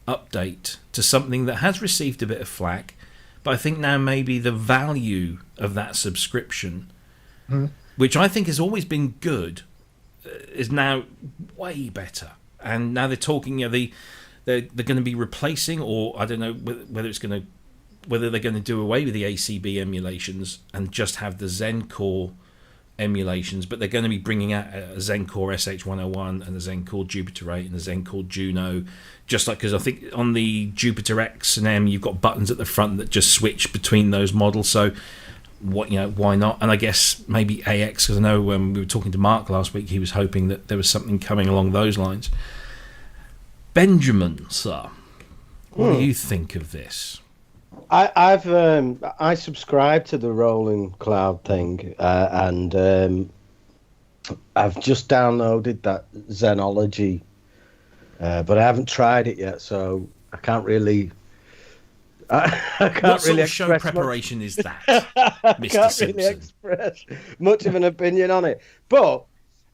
update to something that has received a bit of flack. But I think now maybe the value of that subscription, which I think has always been good, is now way better. And now they're talking, they're going to be replacing, or I don't know whether they're going to do away with the ACB emulations and just have the Zencore emulations, but they're going to be bringing out a Zencore SH101 and a Zencore Jupiter 8 and a Zencore Juno, just like, because I think on the Jupiter X and M you've got buttons at the front that just switch between those models. So why not? And I guess maybe AX, because I know when we were talking to Mark last week, he was hoping that there was something coming along those lines. Benjamin, sir, what do you think of this? I subscribe to the Rolling Cloud thing, and I've just downloaded that Zenology, but I haven't tried it yet, so I can't really. I can't what really sort of show preparation much. Is that, I Mr. can't Simpson? really express much of an opinion on it, but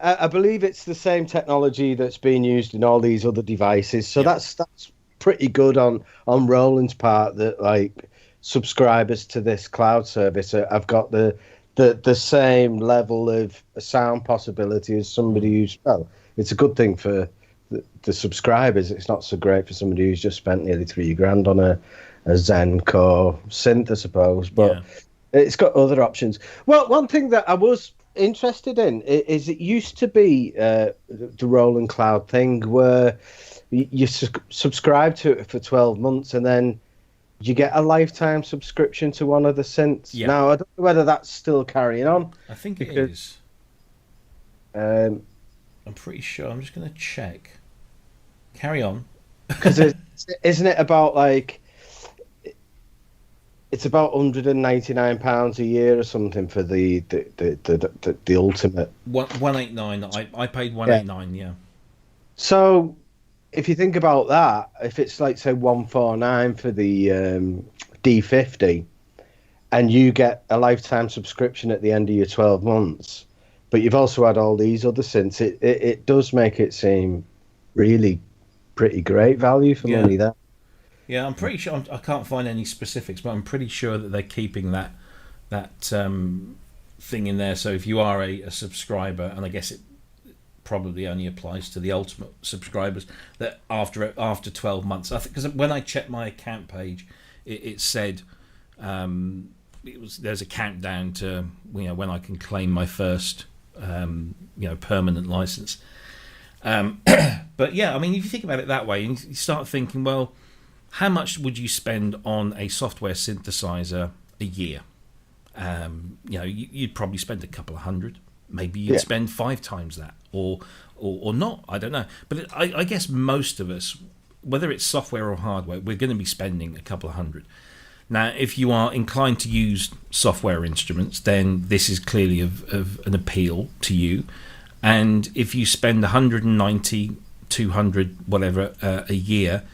I believe it's the same technology that's being used in all these other devices. So that's pretty good on Roland's part. That like subscribers to this cloud service have got the same level of sound possibility as somebody who's it's a good thing for the subscribers. It's not so great for somebody who's just spent nearly $3,000 on a Zen Core synth, I suppose, but it's got other options. Well, one thing that I was interested in is it used to be the Roland Cloud thing where you subscribe to it for 12 months and then you get a lifetime subscription to one of the synths. Yeah. Now, I don't know whether that's still carrying on. I think it is. I'm pretty sure. I'm just going to check. Carry on. Because isn't it about like... It's about £199 a year or something for the ultimate. 189. I paid 189. Yeah. So, if you think about that, if it's like say 149 for the D50, and you get a lifetime subscription at the end of your 12 months, but you've also had all these other synths, it does make it seem really pretty great value for money there. Yeah, I'm pretty sure. I can't find any specifics, but I'm pretty sure that they're keeping that thing in there. So if you are a subscriber, and I guess it probably only applies to the ultimate subscribers, that after 12 months, I think, because when I checked my account page, it said there's a countdown to when I can claim my first permanent license. But yeah, I mean, if you think about it that way, and you start thinking, well, how much would you spend on a software synthesizer a year? You'd probably spend a couple of hundred. Maybe you'd spend 5 times that, or not. I don't know. But I guess most of us, whether it's software or hardware, we're going to be spending a couple of hundred. Now, if you are inclined to use software instruments, then this is clearly of an appeal to you. And if you spend 190, 200, whatever a year,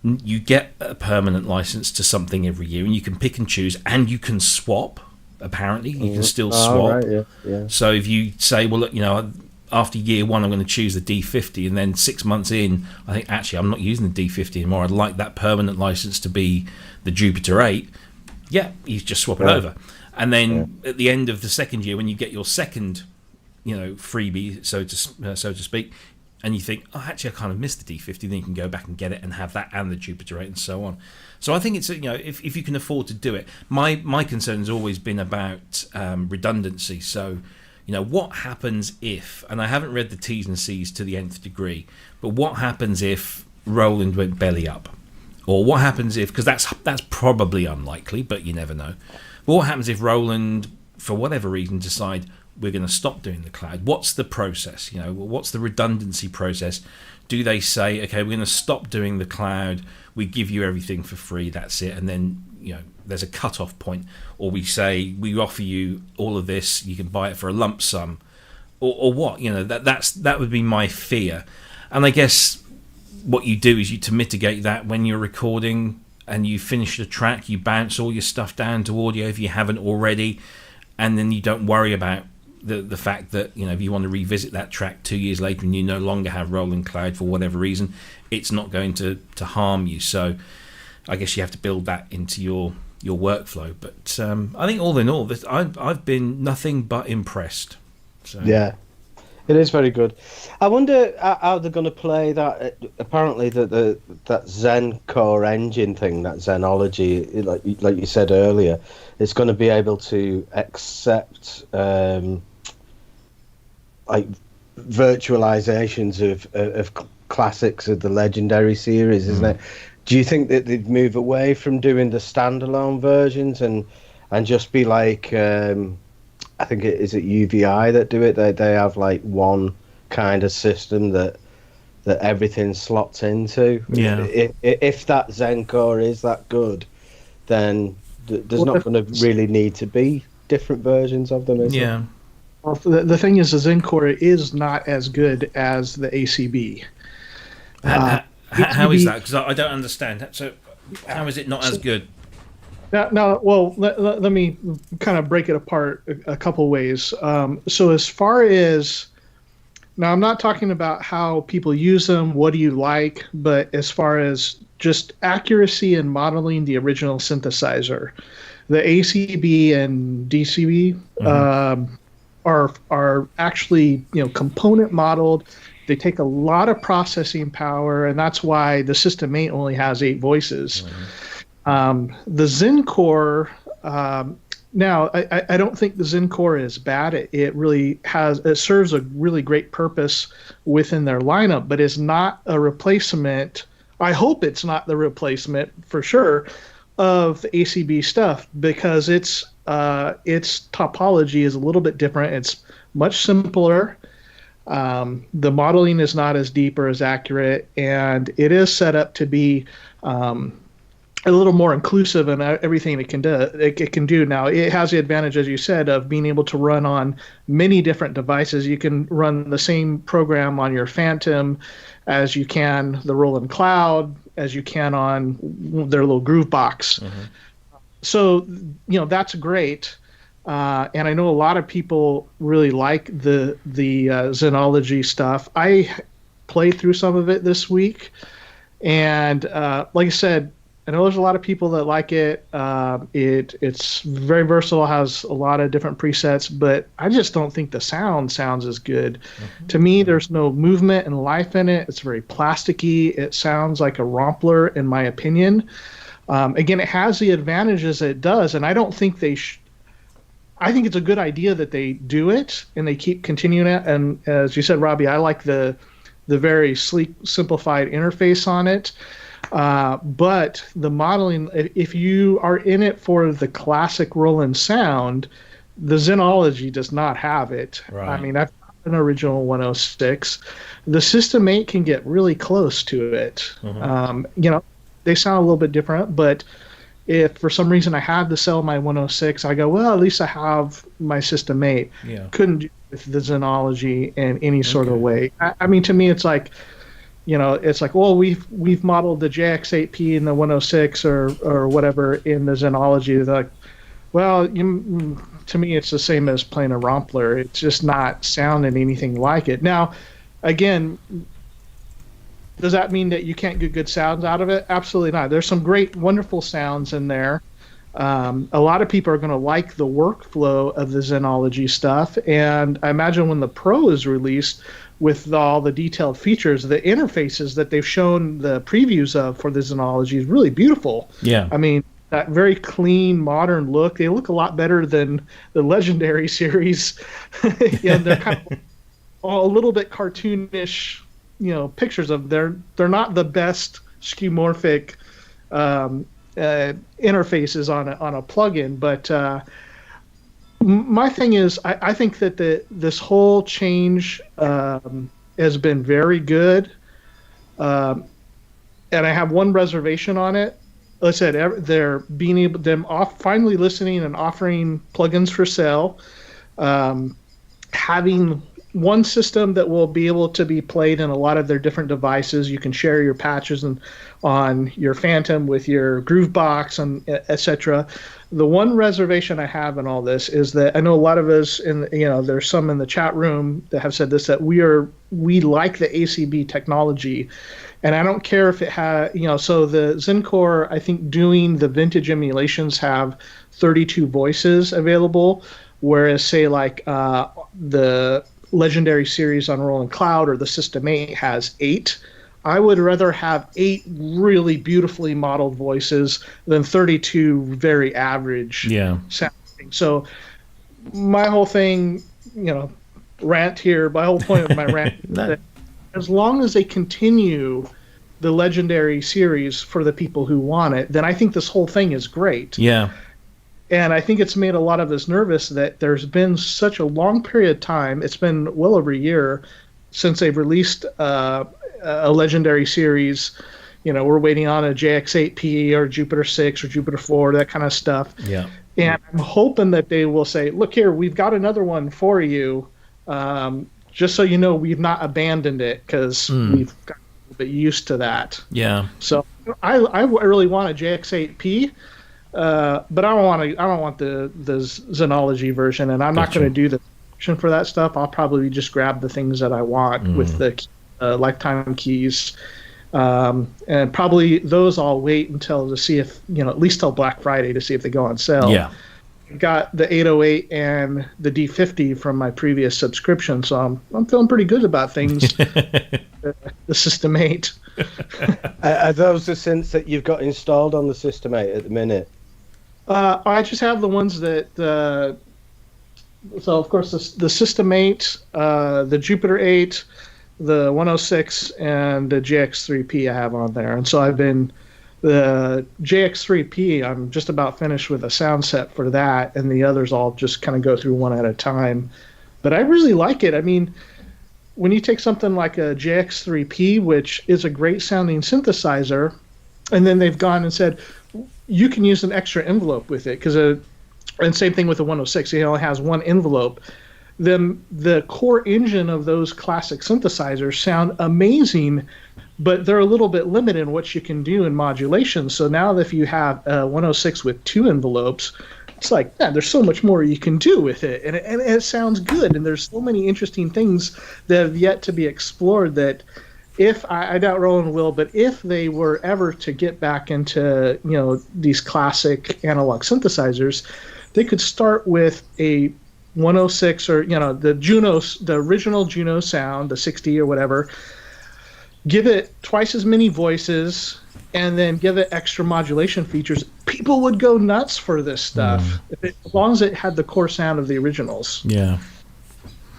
you get a permanent license to something every year, and you can pick and choose, and you can swap. Apparently, you can still swap. Right, yeah. So if you say, well, look, after year 1, I'm going to choose the D50, and then 6 months in, I think actually I'm not using the D50 anymore. I'd like that permanent license to be the Jupiter 8. Yeah, you just swap it over, and then at the end of the second year, when you get your second, freebie, so to speak. And you think, oh, actually, I kind of missed the D50. Then you can go back and get it and have that and the Jupiter 8 and so on. So I think it's if you can afford to do it. My concern has always been about redundancy. So what happens if? And I haven't read the T's and C's to the nth degree. But what happens if Roland went belly up, or what happens if? Because that's probably unlikely, but you never know. But what happens if Roland, for whatever reason, decide we're going to stop doing the cloud? What's the process? What's the redundancy process? Do they say, okay, we're going to stop doing the cloud, we give you everything for free, that's it, and then there's a cut-off point, or we say we offer you all of this, you can buy it for a lump sum, or what? That would be my fear. And I guess what you do is to mitigate that, when you're recording and you finish the track, you bounce all your stuff down to audio if you haven't already, and then you don't worry about the fact that if you want to revisit that track 2 years later and you no longer have Rolling Cloud for whatever reason, it's not going to harm you. So I guess you have to build that into your workflow. But I think all in all, I've been nothing but impressed. So. Yeah, it is very good. I wonder how they're going to play that. Apparently, that Zen Core engine thing, that Zenology, like you said earlier, it's going to be able to accept like virtualizations of classics of the Legendary series, isn't it? Do you think that they'd move away from doing the standalone versions and and just be like, I think is it UVI that do it. They have like one kind of system that everything slots into. Yeah. If that Zencore is that good, then there's not going to really need to be different versions of them, is there? Well, the thing is, the Zencore is not as good as the ACB. How is that? Because I don't understand. So how is it not as good? Now, well, let me kind of break it apart a couple ways. So as far as, now I'm not talking about how people use them, what do you like, but as far as just accuracy in modeling the original synthesizer, the ACB and DCB are actually, component modeled. They take a lot of processing power, and that's why the System 8 only has 8 voices. The Zencore, now I don't think the Zencore is bad. It serves a really great purpose within their lineup, but it's not a replacement. I hope it's not the replacement for sure of the ACB stuff, because its topology is a little bit different. It's much simpler. The modeling is not as deep or as accurate, and it is set up to be a little more inclusive in everything it can do. It can do now. It has the advantage, as you said, of being able to run on many different devices. You can run the same program on your Phantom as you can the Roland Cloud, as you can on their little groove box. So, that's great. And I know a lot of people really like the Zenology stuff. I played through some of it this week, and like I said, I know there's a lot of people that like it. It's very versatile, has a lot of different presets, but I just don't think the sounds as good. To me, there's no movement and life in it. It's very plasticky. It sounds like a Rompler, in my opinion. Again, it has the advantages it does, and I don't think I think it's a good idea that they do it and they keep continuing it. And as you said, Robbie, I like the very sleek, simplified interface on it. But the modeling, if you are in it for the classic Roland sound, the Zenology does not have it. Right. I mean, I've got an original 106. The System 8 can get really close to it. They sound a little bit different, but if for some reason I had to sell my 106, I go, well, at least I have my System 8. Yeah. Couldn't do with the Zenology in any sort of way. I mean, to me, it's like, it's like, well, we've modeled the JX8P in the 106 or whatever in the Zenology. They're like, well, to me, it's the same as playing a Rompler. It's just not sounding anything like it. Now, again, does that mean that you can't get good sounds out of it? Absolutely not. There's some great, wonderful sounds in there. A lot of people are going to like the workflow of the Zenology stuff, and I imagine when the Pro is released with all the detailed features, the interfaces that they've shown the previews of for the Zenology is really beautiful. Yeah. I mean, that very clean, modern look. They look a lot better than the Legendary series. They're kind of a little bit cartoonish, pictures of. They're not the best skeuomorphic interfaces on a plugin, but my thing is, I think that this whole change has been very good, and I have one reservation on it. Like I said, they're finally listening and offering plugins for sale, having one system that will be able to be played in a lot of their different devices. You can share your patches on your Phantom with your Groovebox and etc. The one reservation I have in all this is that I know a lot of us there's some in the chat room that have said this, that we like the ACB technology, and I don't care if it has, so the Zencore, I think doing the vintage emulations have 32 voices available, whereas say like the Legendary series on Roland Cloud or the System 8 has 8. I would rather have 8 really beautifully modeled voices than 32 very average sounding. So my whole thing, rant here, my whole point of my rant is that as long as they continue the Legendary series for the people who want it, then I think this whole thing is great. Yeah. And I think it's made a lot of us nervous that there's been such a long period of time. It's been well over a year since they've released a legendary series. We're waiting on a JX8P or Jupiter 6 or Jupiter 4, that kind of stuff. Yeah. And I'm hoping that they will say, look here, we've got another one for you. Just so you know, we've not abandoned it, because we've got a little bit used to that. Yeah. So I really want a JX8P, but I don't want the Xenology version, and I'm not going to do the option for that stuff. I'll probably just grab the things that I want with the lifetime keys. And probably those I'll wait until to see if, at least till Black Friday to see if they go on sale. Yeah. Got the 808 and the D50 from my previous subscription, so I'm feeling pretty good about things. The System 8. Are those the synths that you've got installed on the System 8 at the minute? I just have the ones that. So of course the System 8, the Jupiter 8, the 106, and the JX3P I have on there, and so I've been. The JX3P, I'm just about finished with a sound set for that, and the others I'll just kind of go through one at a time. But I really like it. I mean, when you take something like a JX3P, which is a great sounding synthesizer, and then they've gone and said, you can use an extra envelope with it, and same thing with the 106, it only has one envelope. Then the core engine of those classic synthesizers sound amazing, but they're a little bit limited in what you can do in modulation. So now if you have a 106 with two envelopes, it's like, yeah, there's so much more you can do with it. And it sounds good. And there's so many interesting things that have yet to be explored that I doubt Roland will, but if they were ever to get back into, these classic analog synthesizers, they could start with a 106 or, the original Juno sound, the 60 or whatever, give it twice as many voices, and then give it extra modulation features. People would go nuts for this stuff, as long as it had the core sound of the originals. Yeah.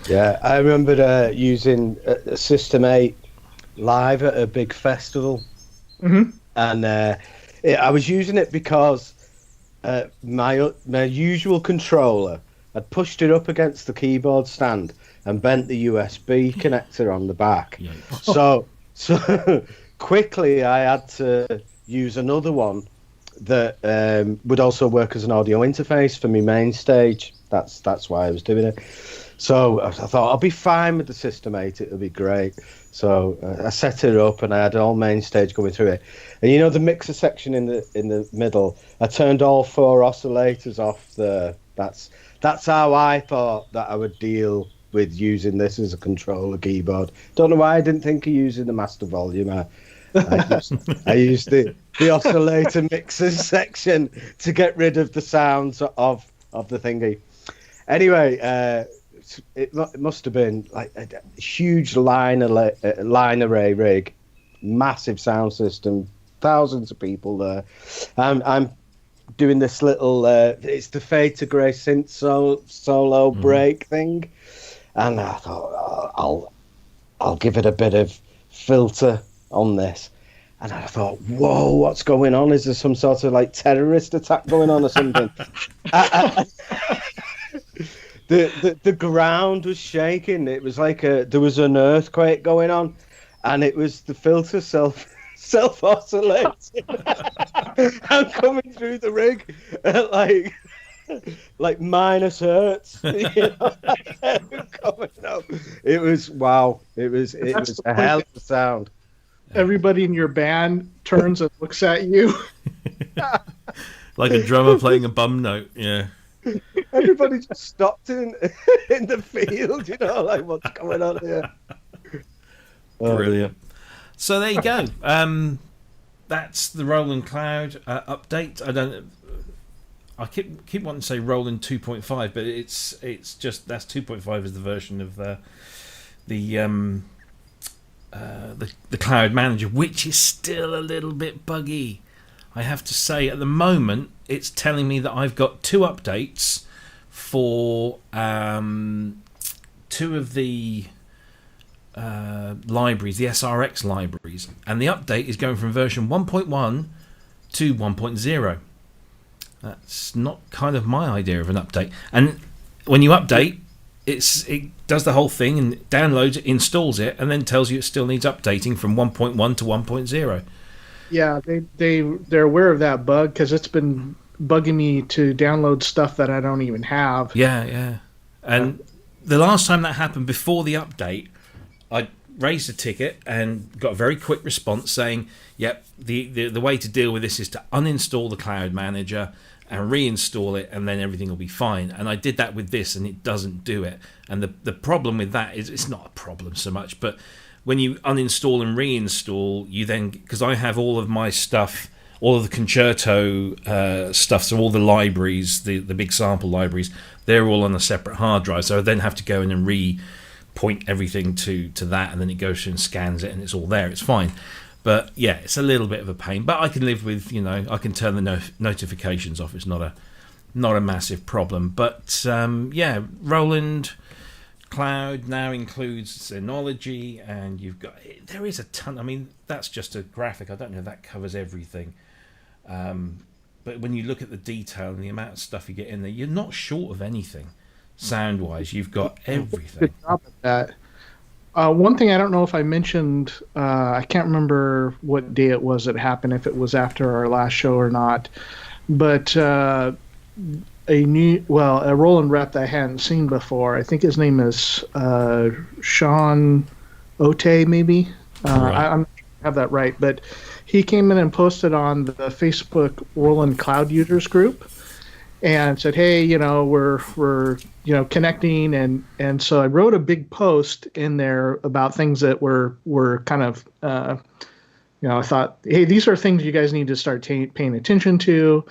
Yeah, I remember using a System 8 live at a big festival. Mm-hmm. And I was using it because my usual controller had pushed it up against the keyboard stand and bent the USB connector on the back. Yeah. So quickly I had to use another one that would also work as an audio interface for my main stage. That's why I was doing it. So I thought I'll be fine with the System 8. It'll be great. So I set it up and I had all main stage going through it. And the mixer section in the middle, I turned all 4 oscillators off there. That's how I thought that I would deal with using this as a controller keyboard. Don't know why I didn't think of using the master volume. I used the oscillator mixer section to get rid of the sounds of the thingy. Anyway, it must have been like a huge line array rig, massive sound system, thousands of people there. I'm doing this little it's the Fade to Grey synth solo break thing, and I thought I'll give it a bit of filter on this, and I thought, whoa, what's going on? Is there some sort of like terrorist attack going on or something? The ground was shaking. It was like there was an earthquake going on, and it was the filter self-oscillating. I'm coming through the rig at like minus hertz. Coming up. It was wow. It was a hell of a sound. Everybody in your band turns and looks at you. Like a drummer playing a bum note, yeah. Everybody just stopped in the field, like what's going on here? Brilliant. So there you go. That's the Roland Cloud update. I keep wanting to say Roland 2.5, but it's just that's 2.5 is the version of the Cloud Manager, which is still a little bit buggy. I have to say, at the moment, it's telling me that I've got 2 updates for 2 of the libraries, the SRX libraries, and the update is going from version 1.1 to 1.0. That's not kind of my idea of an update. And when you update, it does the whole thing and downloads it, installs it, and then tells you it still needs updating from 1.1 to 1.0. Yeah, they're aware of that bug because it's been bugging me to download stuff that I don't even have. Yeah. And the last time that happened before the update, I raised a ticket and got a very quick response saying, yep, the way to deal with this is to uninstall the Cloud Manager and reinstall it, and then everything will be fine. And I did that with this, and it doesn't do it. And the problem with that is it's not a problem so much, but when you uninstall and reinstall, you then, because I have all of my stuff, all of the concerto stuff, so all the libraries, the big sample libraries, they're all on a separate hard drive. So I then have to go in and point everything to that, and then it goes through and scans it, and it's all there. It's fine. But yeah, it's a little bit of a pain. But I can live with, I can turn the notifications off. It's not a massive problem. But yeah, Roland Cloud now includes Synology, and there is a ton. I mean, that's just a graphic. I don't know if that covers everything. But when you look at the detail and the amount of stuff you get in there, you're not short of anything. Sound-wise, you've got everything. Good job at that. One thing I don't know if I mentioned, I can't remember what day it was that happened, if it was after our last show or not, but a Roland rep that I hadn't seen before, I think his name is Sean Ote, maybe. Right. I don't have that right, but he came in and posted on the Facebook Roland Cloud Users group and said, hey, we're connecting, and so I wrote a big post in there about things that were kind of I thought, hey, these are things you guys need to start paying attention to.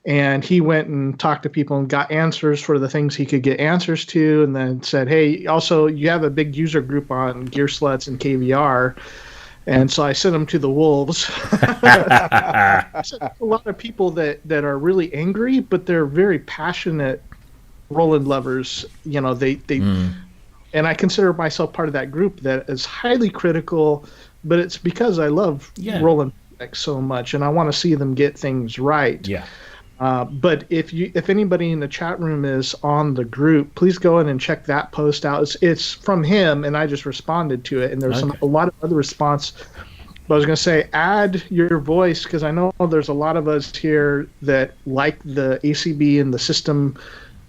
And he went and talked to people and got answers for the things he could get answers to, and then said, hey, also you have a big user group on Gear Sluts and KVR. And so I sent them to the wolves. A lot of people that are really angry, but they're very passionate Roland lovers. And I consider myself part of that group that is highly critical, but it's because I love Roland so much, and I want to see them get things right. Yeah. But if anybody in the chat room is on the group, please go in and check that post out. It's from him, and I just responded to it. And there's a lot of other response. But I was going to say, add your voice, because I know there's a lot of us here that like the ACB and the system,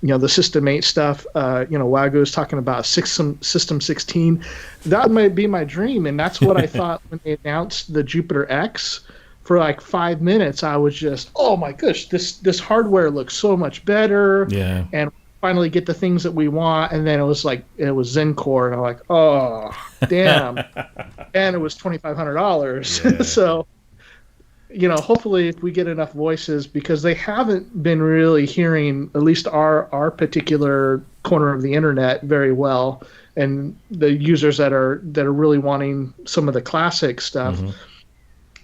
the System 8 stuff. Wago's talking about System 16. That might be my dream, and that's what I thought when they announced the Jupiter X. For like 5 minutes, I was just, oh my gosh, this hardware looks so much better. Yeah. And finally get the things that we want, and then it was Zencore, and I'm like, oh, damn. And it was $2,500. Yeah. So, hopefully if we get enough voices, because they haven't been really hearing at least our particular corner of the internet very well, and the users that are really wanting some of the classic stuff. Mm-hmm.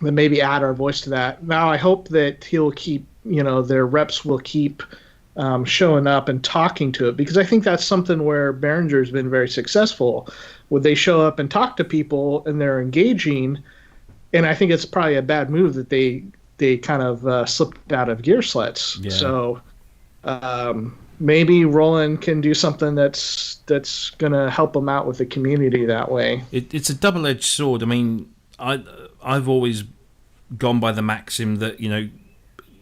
Then maybe add our voice to that. Now I hope that he'll keep, their reps will keep showing up and talking to it, because I think that's something where Behringer's been very successful. Would they show up and talk to people and they're engaging? And I think it's probably a bad move that they kind of slipped out of Gear Sluts. Yeah. So maybe Roland can do something that's going to help them out with the community that way. It's a double-edged sword. I mean, I've always gone by the maxim that,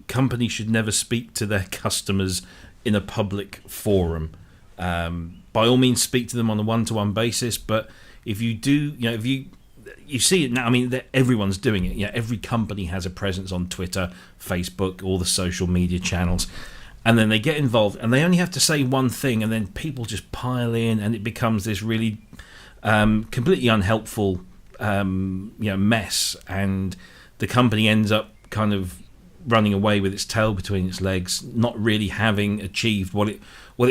companies should never speak to their customers in a public forum. By all means, speak to them on a one-to-one basis, but if you do, if you see it now, I mean, everyone's doing it. Every company has a presence on Twitter, Facebook, all the social media channels, and then they get involved, and they only have to say one thing, and then people just pile in, and it becomes this really completely unhelpful mess, and the company ends up kind of running away with its tail between its legs, not really having achieved what it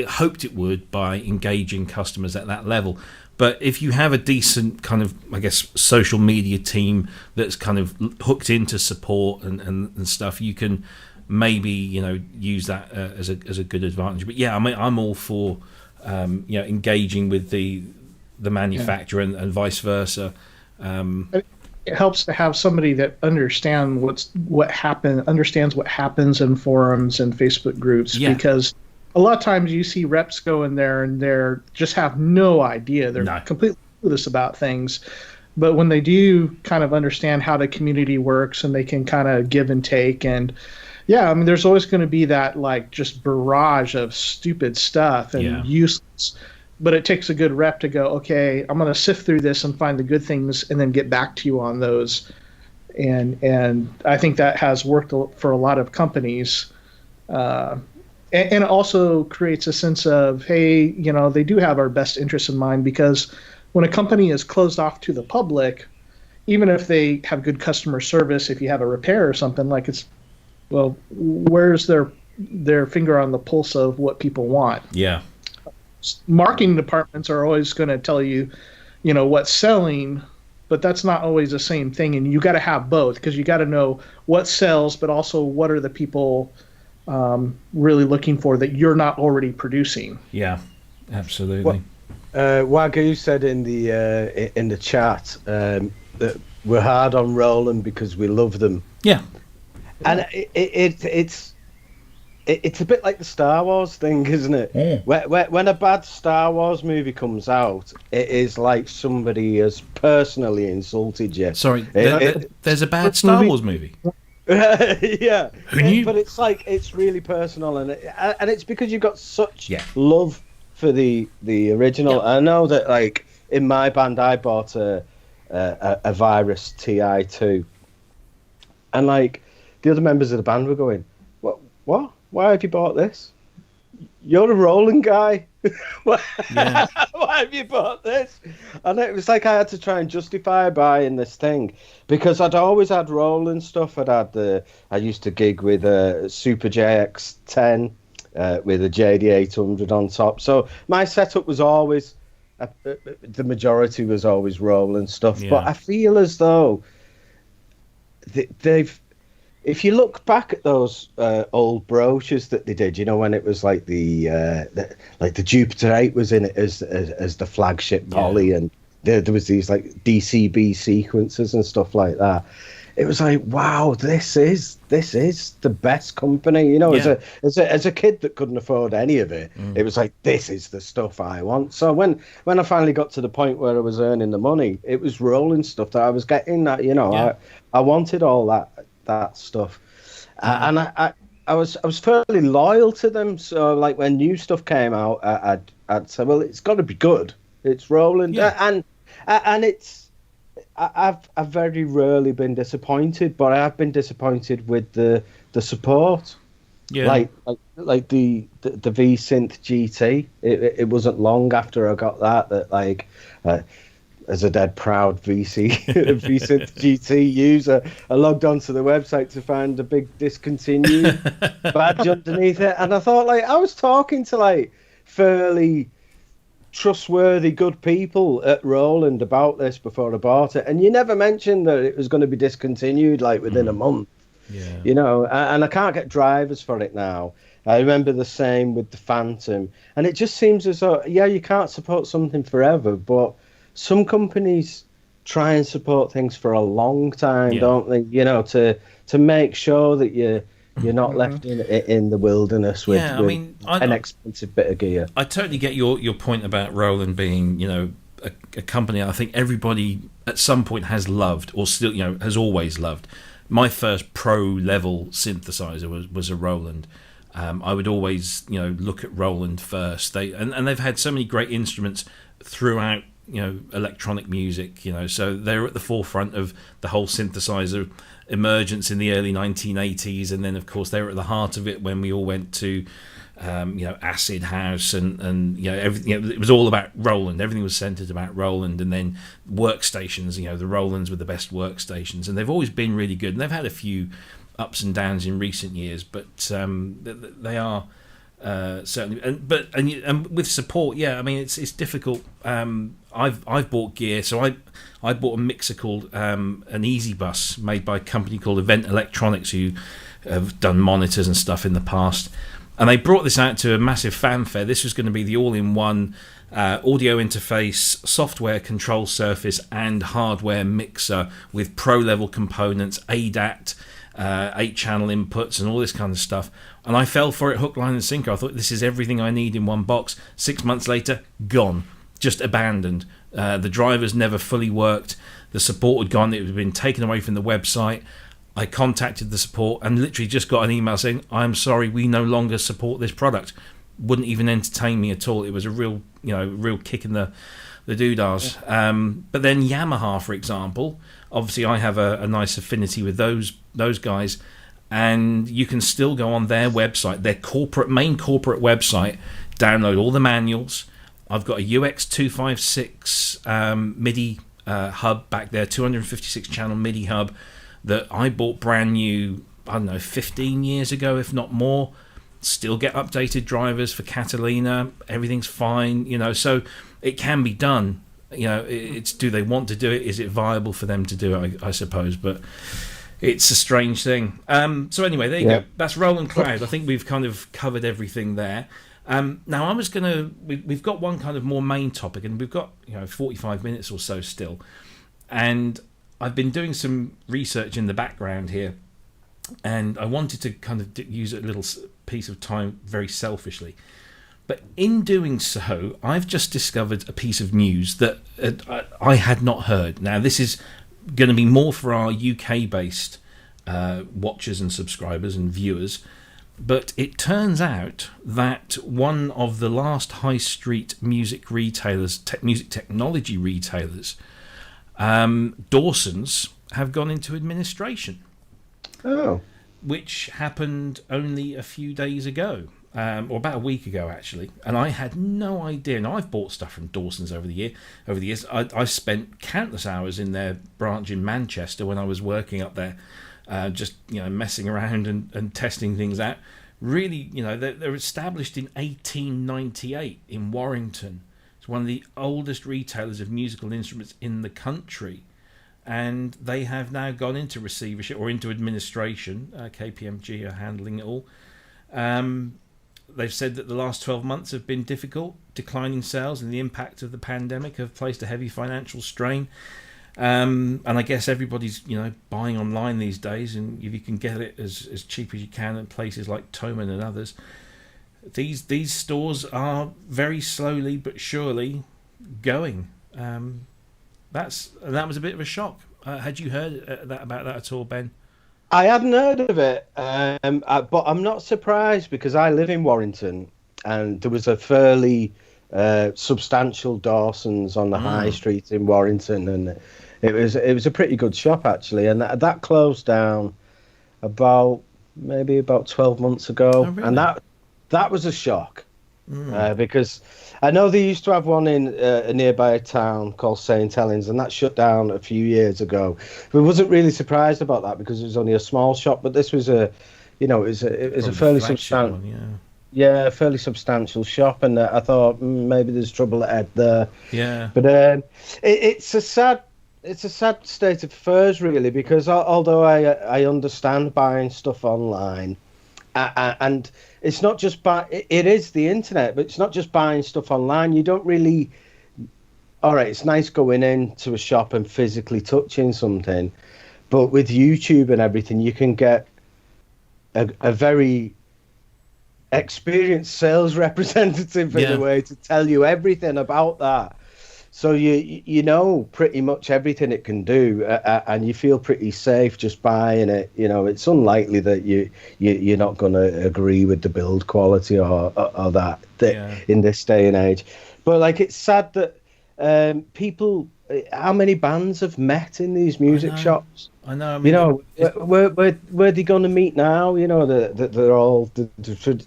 hoped it would by engaging customers at that level. But if you have a decent kind of, I guess, social media team that's kind of hooked into support and stuff, you can maybe use that as a good advantage. But yeah, I mean, I'm all for engaging with the manufacturer and vice versa. it helps to have somebody that understands what happens in forums and Facebook groups, because a lot of times you see reps go in there and they're just have no idea. They're completely clueless about things. But when they do kind of understand how the community works and they can kind of give and take, and there's always going to be that like just barrage of stupid stuff and useless. But it takes a good rep to go, okay, I'm going to sift through this and find the good things and then get back to you on those. And I think that has worked for a lot of companies. And it also creates a sense of, hey, they do have our best interests in mind, because when a company is closed off to the public, even if they have good customer service, if you have a repair or something, like where's their finger on the pulse of what people want? Yeah. Marketing departments are always going to tell you, what's selling, but that's not always the same thing. And you got to have both, because you got to know what sells, but also what are the people really looking for that you're not already producing. Yeah, absolutely. Wagyu said in the chat that we're hard on Roland because we love them. Yeah, and it's a bit like the Star Wars thing, isn't it? Yeah. When a bad Star Wars movie comes out, it is like somebody has personally insulted you. Sorry, there's a bad Star Wars movie. Yeah, but it's like it's really personal, and it's because you've got such love for the original. I know that, like, in my band, I bought a Virus TI2, and like the other members of the band were going, "What? Why have you bought this? You're a Roland guy. Why have you bought this?" And it was like I had to try and justify buying this thing, because I'd always had Roland stuff. I used to gig with a Super JX10 with a JD800 on top. So my setup was always, the majority was always Roland stuff. Yeah. But I feel as though they've, if you look back at those old brochures that they did, when it was like the Jupiter 8 was in it as the flagship poly, and there was these like DCB sequences and stuff like that. It was like, wow, this is the best company. As a kid that couldn't afford any of it, it was like, this is the stuff I want. So when I finally got to the point where I was earning the money, it was Roland stuff that I was getting. That I wanted all that stuff, and I was fairly loyal to them. So like when new stuff came out, I'd say, well, it's got to be good. It's Roland, and it's. I've very rarely been disappointed, but I have been disappointed with the support. Yeah, like the V Synth GT. It wasn't long after I got that as a dead proud V Synth GT user, I logged onto the website to find a big discontinued badge underneath it, and I thought, like, I was talking to like fairly trustworthy, good people at Roland about this before I bought it, and you never mentioned that it was going to be discontinued like within a month. Yeah, and I can't get drivers for it now. I remember the same with the Phantom, and it just seems as though you can't support something forever, but some companies try and support things for a long time, don't they? To make sure that you're not left in the wilderness with an expensive bit of gear. I totally get your point about Roland being, a company I think everybody at some point has loved, or still, has always loved. My first pro level synthesizer was a Roland. I would always, look at Roland first. They've had so many great instruments throughout, electronic music. So they're at the forefront of the whole synthesizer emergence in the early 1980s, and then of course they were at the heart of it when we all went to acid house and everything. It was all about Roland. Everything was centered about Roland, and then workstations. The Rolands were the best workstations, and they've always been really good. And they've had a few ups and downs in recent years, but they are certainly. And with support, it's difficult. I've bought gear, so I bought a mixer called an Easy Bus, made by a company called Event Electronics, who have done monitors and stuff in the past. And they brought this out to a massive fanfare. This was going to be the all-in-one audio interface, software control surface, and hardware mixer with pro-level components, ADAT, 8-channel inputs, and all this kind of stuff. And I fell for it hook, line, and sinker. I thought, this is everything I need in one box. 6 months later, gone. Just abandoned. The drivers never fully worked. The support had gone. It had been taken away from the website. I contacted the support and literally just got an email saying, I'm sorry, we no longer support this product. Wouldn't even entertain me at all. It was a real kick in the doodahs. But then Yamaha, for example, obviously I have a nice affinity with those guys, and you can still go on their website, their main corporate website, download all the manuals. I've got a UX256 MIDI hub back there, 256 channel MIDI hub that I bought brand new, 15 years ago, if not more. Still get updated drivers for Catalina. Everything's fine, so it can be done. It's, do they want to do it? Is it viable for them to do it? I suppose, but it's a strange thing. So anyway, there you go. That's Roland Cloud. I think we've kind of covered everything there. Now we've got one kind of more main topic, and we've got 45 minutes or so still, and I've been doing some research in the background here, and I wanted to kind of use a little piece of time very selfishly. But in doing so, I've just discovered a piece of news that I had not heard. Now, this is going to be more for our UK-based watchers and subscribers and viewers, but it turns out that one of the last high street music retailers, music technology retailers, Dawsons, have gone into administration. Oh. Which happened only a few days ago, or about a week ago, actually. And I had no idea. Now, I've bought stuff from Dawsons over the years. I spent countless hours in their branch in Manchester when I was working up there, just messing around and testing things out. Really, they're established in 1898 in Warrington. It's one of the oldest retailers of musical instruments in the country. And they have now gone into receivership or into administration. KPMG are handling it all. They've said that the last 12 months have been difficult. Declining sales and the impact of the pandemic have placed a heavy financial strain. And I guess everybody's buying online these days, and if you can get it as cheap as you can at places like Thomann and others, these stores are very slowly but surely going. That was a bit of a shock. Had you heard about that at all, Ben? I hadn't heard of it, but I'm not surprised because I live in Warrington, and there was a fairly substantial Dawson's on the high street in Warrington, and it was a pretty good shop actually, and that closed down maybe about 12 months ago. Oh, really? And that was a shock. Because I know they used to have one in a nearby town called St Helens, and that shut down a few years ago. I wasn't really surprised about that because it was only a small shop, but this was a fairly substantial, fairly substantial shop, and I thought maybe there's trouble ahead there. Yeah, but it's a sad state of affairs really, because although I understand buying stuff online. And it's not just it is the internet, but it's not just buying stuff online. You don't really. All right, it's nice going into a shop and physically touching something, but with YouTube and everything, you can get a very experienced sales representative in a way to tell you everything about that. So you know pretty much everything it can do, and you feel pretty safe just buying it. It's unlikely that you're not going to agree with the build quality or that in this day and age. But it's sad that people. How many bands have met in these music shops? I know. I mean, where they going to meet now? They're all the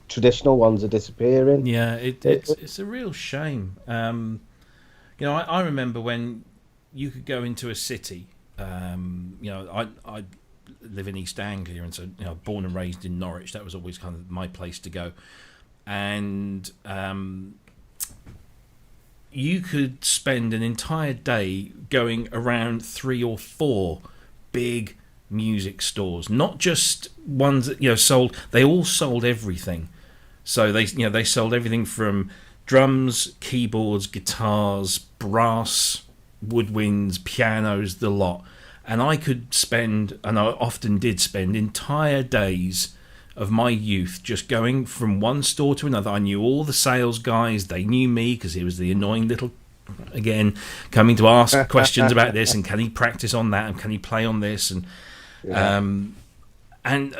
traditional ones are disappearing. Yeah, it's a real shame. I remember when you could go into a city. I live in East Anglia, and so born and raised in Norwich. That was always kind of my place to go. And you could spend an entire day going around 3 or 4 big music stores, not just ones that sold. They all sold everything So they sold everything from drums, keyboards, guitars, brass, woodwinds, pianos, the lot. And I could spend, and I often did spend, entire days of my youth just going from one store to another. I knew all the sales guys. They knew me because he was the annoying little, again, coming to ask questions about this, and can he practice on that, and can he play on this, and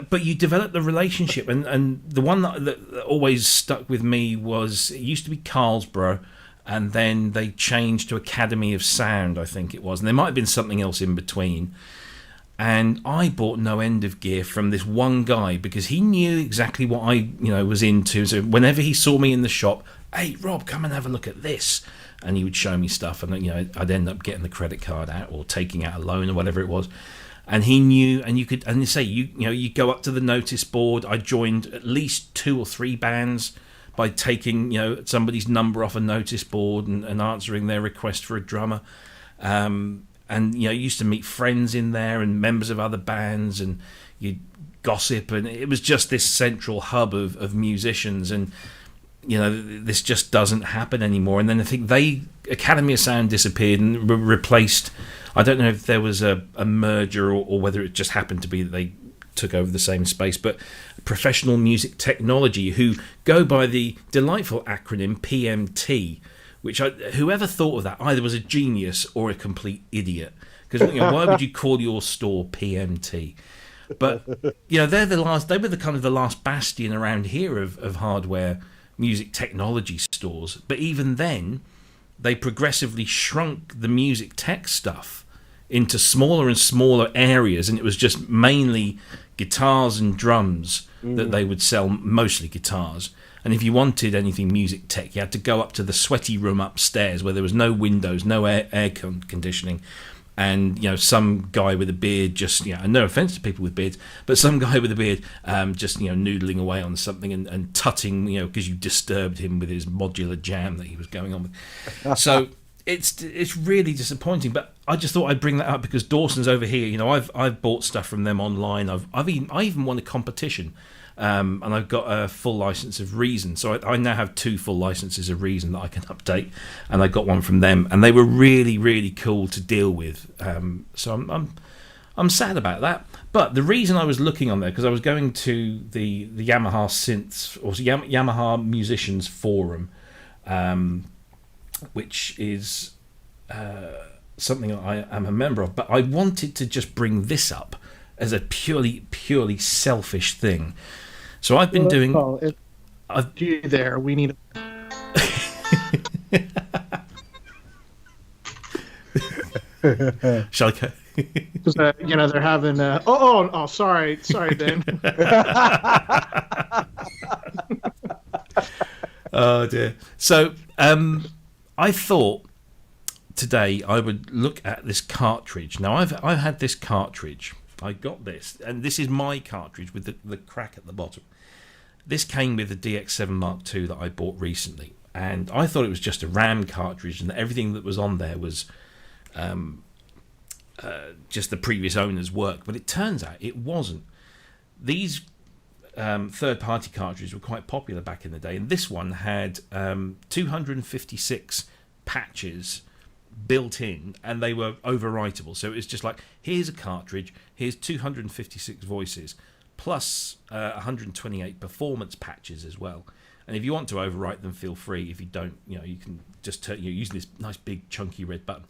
but you develop the relationship, and the one that always stuck with me was, it used to be Carlsborough, and then they changed to Academy of Sound, I think it was, and there might have been something else in between. And I bought no end of gear from this one guy because he knew exactly what I was into. So whenever he saw me in the shop, hey Rob, come and have a look at this, and he would show me stuff, and I'd end up getting the credit card out or taking out a loan or whatever it was. And he knew, and you could, and you say you go up to the notice board. I joined at least 2 or 3 bands by taking somebody's number off a notice board and answering their request for a drummer. And used to meet friends in there and members of other bands, and you'd gossip, and it was just this central hub of musicians. And this just doesn't happen anymore. And then I think Academy of Sound disappeared and replaced. I don't know if there was a merger or whether it just happened to be that they took over the same space, but Professional Music Technology, who go by the delightful acronym PMT, which whoever thought of that either was a genius or a complete idiot. Because why would you call your store PMT? But they're the last. They were the kind of the last bastion around here of hardware music technology stores. But even then, they progressively shrunk the music tech stuff into smaller and smaller areas, and it was just mainly guitars and drums that they would sell, mostly guitars. And if you wanted anything music tech, you had to go up to the sweaty room upstairs where there was no windows, no air conditioning, and some guy with a beard just and no offense to people with beards, but some guy with a beard just noodling away on something and tutting because you disturbed him with his modular jam that he was going on with. So it's really disappointing. But I just thought I'd bring that up because Dawson's over here. I've bought stuff from them online. I even won a competition. And I've got a full license of Reason, so I now have 2 full licenses of Reason that I can update, and I got one from them, and they were really, really cool to deal with. So I'm sad about that. But the reason I was looking on there, because I was going to the Yamaha Synths or Yamaha Musicians Forum, which is something I am a member of, but I wanted to just bring this up as a purely selfish thing. So I've been doing. I've you there. We need. Shall I go? Because they're having. Sorry, Ben. Oh dear. So I thought today I would look at this cartridge. Now I've had this cartridge. I got this, and this is my cartridge with the crack at the bottom. This came with the DX7 Mark II that I bought recently, and I thought it was just a RAM cartridge and that everything that was on there was just the previous owner's work, but it turns out it wasn't. These third-party cartridges were quite popular back in the day, and this one had 256 patches built in, and they were overwritable. So it was just like, here's a cartridge, here's 256 voices plus 128 performance patches as well, and if you want to overwrite them, feel free. If you don't, you can just use this nice big chunky red button.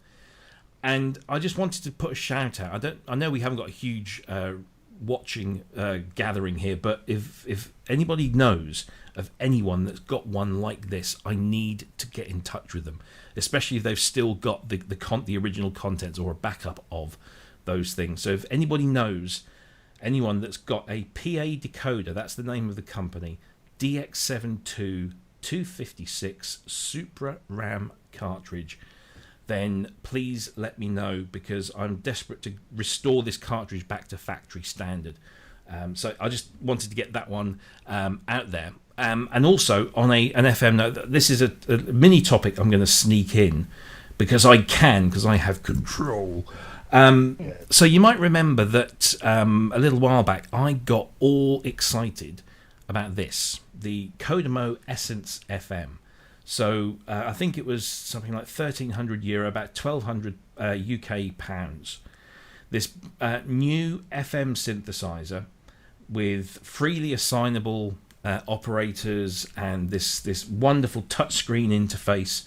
And I just wanted to put a shout out. I know we haven't got a huge watching gathering here, but if anybody knows of anyone that's got one like this, I need to get in touch with them, especially if they've still got the original contents or a backup of those things. So if anybody knows anyone that's got a PA decoder, that's the name of the company, DX72 256 Supra RAM cartridge, then please let me know, because I'm desperate to restore this cartridge back to factory standard. So I just wanted to get that one out there. And also on an FM note, this is a mini topic I'm going to sneak in because I have control. So you might remember that a little while back I got all excited about this, the Kodamo EssenceFM. So I think it was something like €1,300, about 1,200 UK pounds. This new FM synthesizer with freely assignable operators and this wonderful touchscreen interface,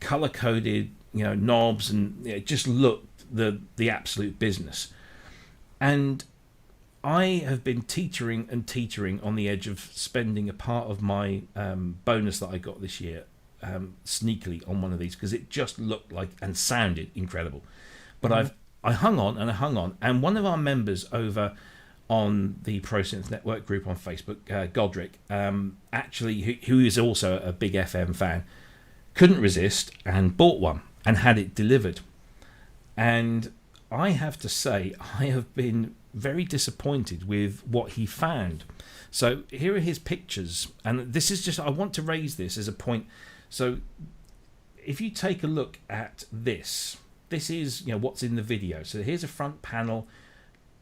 color-coded, knobs, and it just looked the absolute business. And I have been teetering on the edge of spending a part of my bonus that I got this year sneakily on one of these, because it just looked like and sounded incredible. But I hung on, and one of our members over on the Pro Synth Network group on Facebook, Godric, actually, who is also a big FM fan, couldn't resist and bought one and had it delivered. And I have to say, I have been very disappointed with what he found. So here are his pictures, and this is just, I want to raise this as a point. So if you take a look at this is what's in the video. So here's a front panel.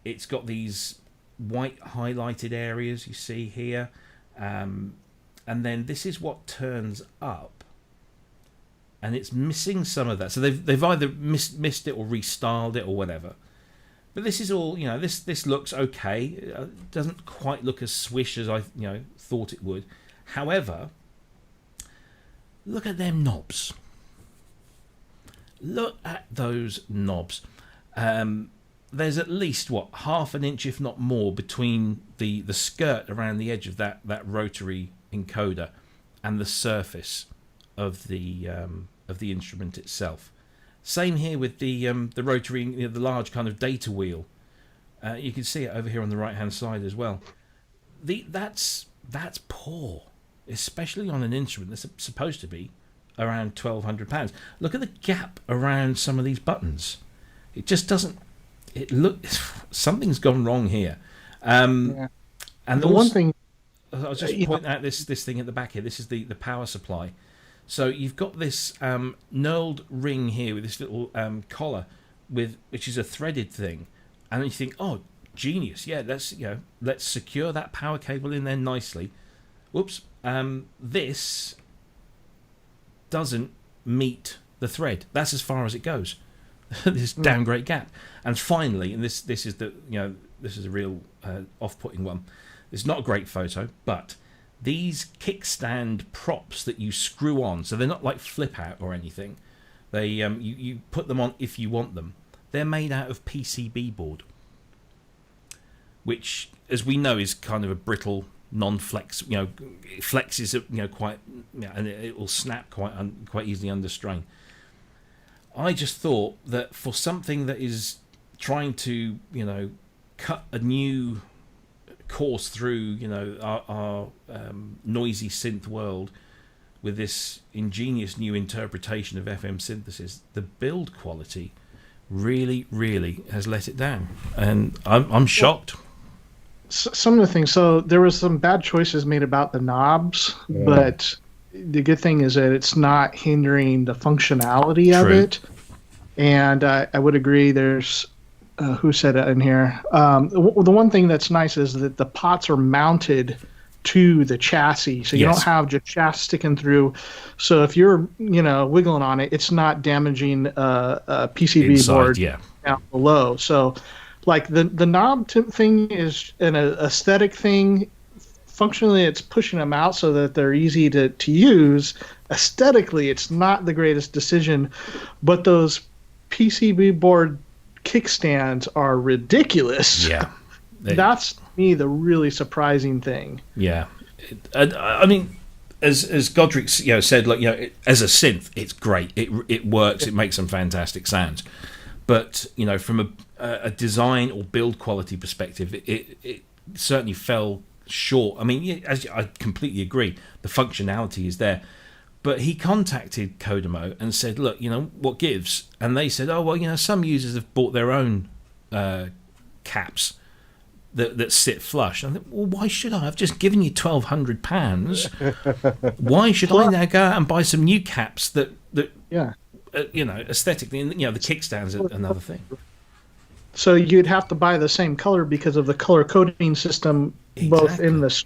It's got these white highlighted areas you see here, and then this is what turns up, and it's missing some of that. So they've either missed it or restyled it or whatever. But this is all, this looks okay. It doesn't quite look as swish as I thought it would. However, look at them knobs. Look at those knobs. There's at least half an inch, if not more, between the skirt around the edge of that rotary encoder and the surface of the instrument itself. Same here with the rotary, the large kind of data wheel. You can see it over here on the right hand side as well. That's poor, especially on an instrument that's supposed to be around £1,200. Look at the gap around some of these buttons. It just doesn't. Something's gone wrong here. Yeah. And the one thing, I'll just point out this thing at the back here. This is the power supply. So you've got this knurled ring here with this little collar, which is a threaded thing, and then you think, oh, genius! Yeah, let's secure that power cable in there nicely. Whoops! This doesn't meet the thread. That's as far as it goes. This damn great gap. And finally, and this is this is a real off-putting one. It's not a great photo, but these kickstand props that you screw on, so they're not like flip out or anything. They you put them on if you want them. They're made out of PCB board, which, as we know, is kind of a brittle, non-flex. It flexes quite, and it will snap quite easily under strain. I just thought that for something that is trying to cut a new course through our noisy synth world with this ingenious new interpretation of FM synthesis, the build quality really has let it down, and I'm shocked. Some of the things, so there was some bad choices made about the knobs, but the good thing is that it's not hindering the functionality of it. And I would agree, there's who said it in here, the one thing that's nice is that the pots are mounted to the chassis, so you don't have just chassis sticking through. So if you're wiggling on it, it's not damaging a PCB board down below. So like the knob thing is an aesthetic thing. Functionally, it's pushing them out so that they're easy to use. Aesthetically, it's not the greatest decision, but those PCB board kickstands are ridiculous. Yeah. That's, to me, the really surprising thing. Yeah. I mean, as Godric said, as a synth, it's great. It works. It makes some fantastic sounds. But, from a design or build quality perspective, it certainly fell short. I mean, I completely agree. The functionality is there. But he contacted Kodamo and said, look, what gives? And they said, oh, well, some users have bought their own caps that sit flush. And I thought, well, why should I? I've just given you £1,200. Why should I now go out and buy some new caps that aesthetically, and the kickstand's another thing. So you'd have to buy the same color because of the color coding system, both in the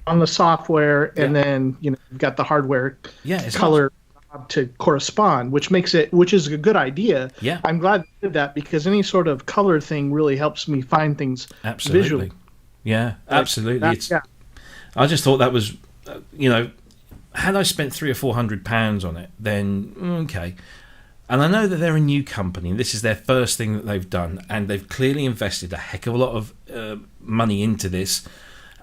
on the software, and then you've got the hardware color to correspond, which is a good idea. Yeah, I'm glad they did that, because any sort of color thing really helps me find things visually. Yeah, absolutely. I just thought that was, had I spent £300 or £400 on it, then okay. And I know that they're a new company, and this is their first thing that they've done, and they've clearly invested a heck of a lot of money into this.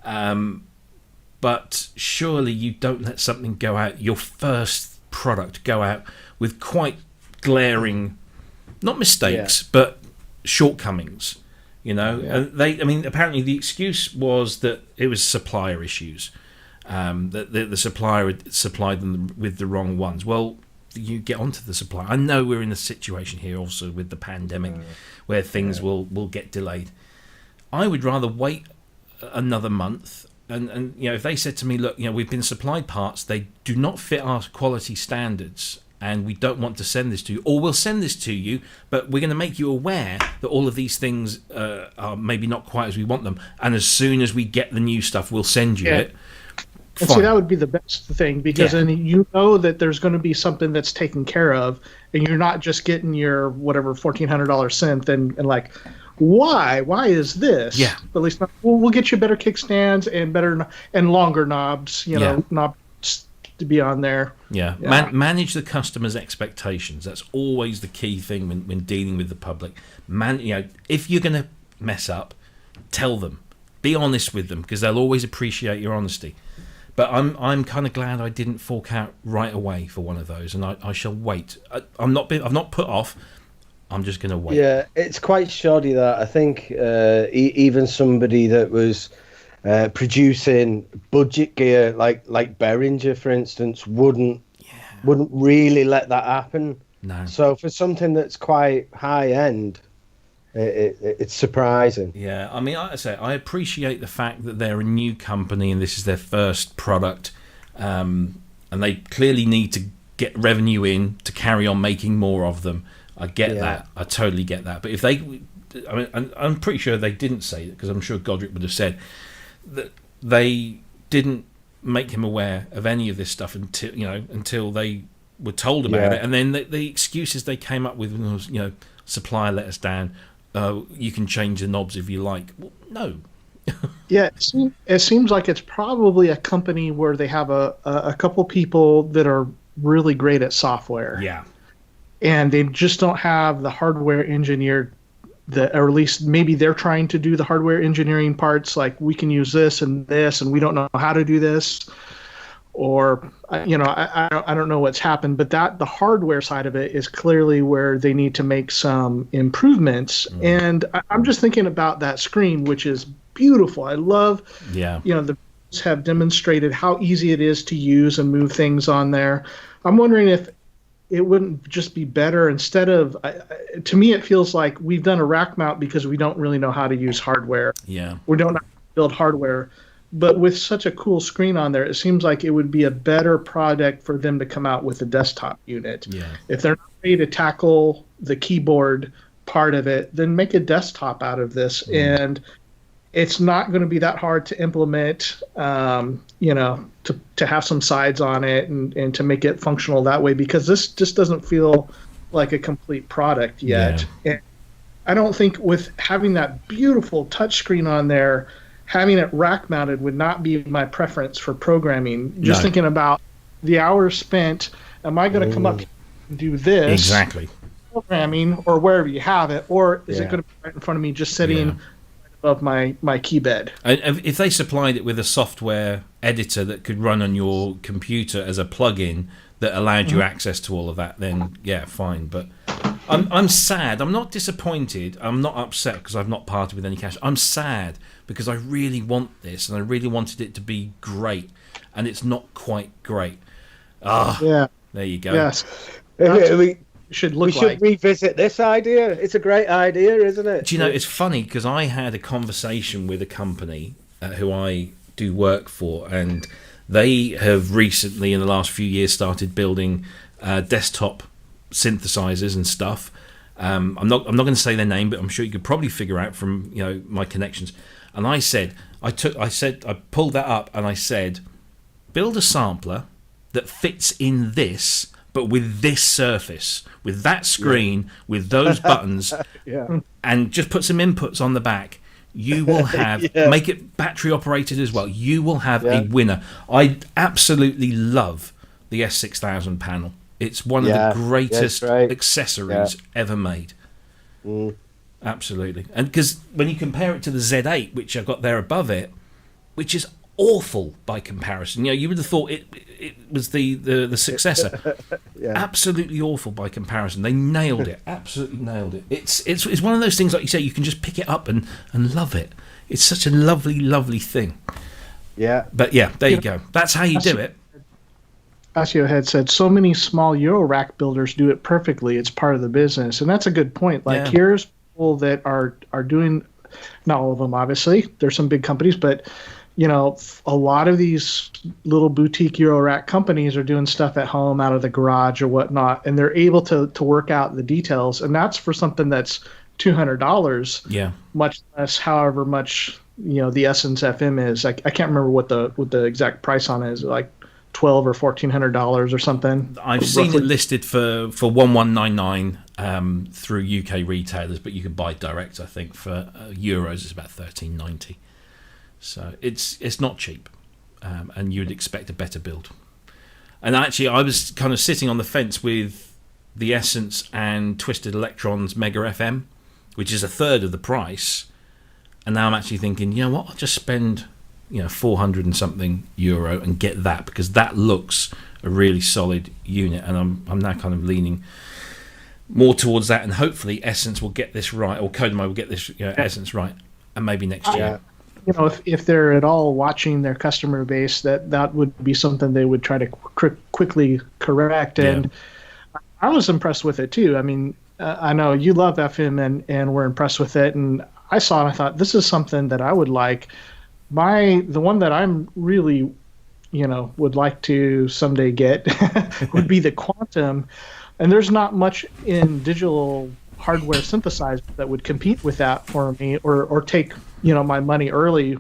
But surely you don't let something go out, your first product go out with quite glaring, not mistakes, but shortcomings. Apparently the excuse was that it was supplier issues, that the supplier had supplied them with the wrong ones. Well, you get onto the supplier. I know we're in a situation here also with the pandemic where things will get delayed. I would rather wait another month. And if they said to me, look, we've been supplied parts, they do not fit our quality standards, and we don't want to send this to you, or we'll send this to you, but we're going to make you aware that all of these things are maybe not quite as we want them, and as soon as we get the new stuff, we'll send you it. And see, that would be the best thing, because then you know that there's going to be something that's taken care of, and you're not just getting your whatever $1,400 synth and like, why is this? Yeah, but at least we'll get you better kickstands and better and longer knobs, knobs to be on there. Manage the customer's expectations. That's always the key thing when dealing with the public. If you're going to mess up, tell them, be honest with them, because they'll always appreciate your honesty. But I'm kind of glad I didn't fork out right away for one of those, and I shall wait. I've not put off. I'm just going to wait. Yeah, it's quite shoddy that. I think even somebody that was producing budget gear, like Behringer, for instance, wouldn't really let that happen. No. So for something that's quite high end, it's surprising. Yeah, I mean, I appreciate the fact that they're a new company and this is their first product, and they clearly need to get revenue in to carry on making more of them. I get that. I totally get that. But if I'm pretty sure they didn't say it, because I'm sure Godric would have said that they didn't make him aware of any of this stuff until they were told about it. And then the excuses they came up with was, supplier let us down. You can change the knobs if you like. Well, no. It seems like it's probably a company where they have a couple people that are really great at software. Yeah. And they just don't have the hardware engineered, or at least maybe they're trying to do the hardware engineering parts, like we can use this, and we don't know how to do this. Or, I don't know what's happened, but the hardware side of it is clearly where they need to make some improvements. And I'm just thinking about that screen, which is beautiful. I love, the have demonstrated how easy it is to use and move things on there. I'm wondering if it wouldn't just be better instead of, to me, it feels like we've done a rack mount because we don't really know how to use hardware. Yeah. We don't know how to build hardware. But with such a cool screen on there, it seems like it would be a better product for them to come out with a desktop unit. Yeah. If they're not ready to tackle the keyboard part of it, then make a desktop out of this. And it's not going to be that hard to implement, to have some sides on it and to make it functional that way, because this just doesn't feel like a complete product yet. Yeah. And I don't think with having that beautiful touchscreen on there, having it rack mounted would not be my preference for programming. Just thinking about the hours spent, am I going to come up and do this? Exactly. Programming or wherever you have it, or is it going to be right in front of me just sitting above my key bed? If they supplied it with a software editor that could run on your computer as a plug-in that allowed you access to all of that, then fine. But I'm sad. I'm not disappointed. I'm not upset because I've not parted with any cash. I'm sad because I really want this and I really wanted it to be great, and it's not quite great. There you go. Yes. We should like. revisit this idea. It's a great idea, isn't it? Do you know, it's funny because I had a conversation with a company who I do work for, and they have recently, in the last few years, started building desktop synthesizers and stuff. I'm not going to say their name, but I'm sure you could probably figure out from my connections. And I said, I pulled that up and I said, build a sampler that fits in this, but with this surface, with that screen, with those buttons, and just put some inputs on the back. You will have, make it battery operated as well. You will have a winner. I absolutely love the S6000 panel. It's one of the greatest accessories ever made. Absolutely. And because when you compare it to the Z8, which I've got there above it, which is awful by comparison, you would have thought it was the successor. Absolutely awful by comparison. They nailed it. Absolutely nailed it. It's one of those things, like you say, you can just pick it up and love it. It's such a lovely, lovely thing. Yeah. But yeah, there you go. That's how you do it. Asio had said, so many small Euro rack builders do it perfectly. It's part of the business. And that's a good point. Like, here's people that are doing, not all of them, obviously. There's some big companies, but, a lot of these little boutique Euro rack companies are doing stuff at home out of the garage or whatnot. And they're able to work out the details. And that's for something that's $200. Yeah. Much less, however much, the Essence FM is. I can't remember what the exact price on it is, like $1,200 or $1,400 or something. I've seen it listed for 1199 through UK retailers, but you can buy direct. I think for euros it's about 13.90. So it's not cheap, and you'd expect a better build. And actually, I was kind of sitting on the fence with the Essence and Twisted Electron's Mega FM, which is a third of the price. And now I'm actually thinking, you know what? I'll just spend 400 and something euro and get that, because that looks a really solid unit, and I'm now kind of leaning more towards that, and hopefully Essence will get this right, or Kodamo will get this Essence right, and maybe next year. If they're at all watching their customer base, that would be something they would try to quickly correct. And I was impressed with it too. I mean, I know you love FM and we're impressed with it, and I saw it and I thought, this is something that I would like. The one that I'm really, would like to someday get would be the Quantum. And there's not much in digital hardware synthesizer that would compete with that for me, or take, my money early,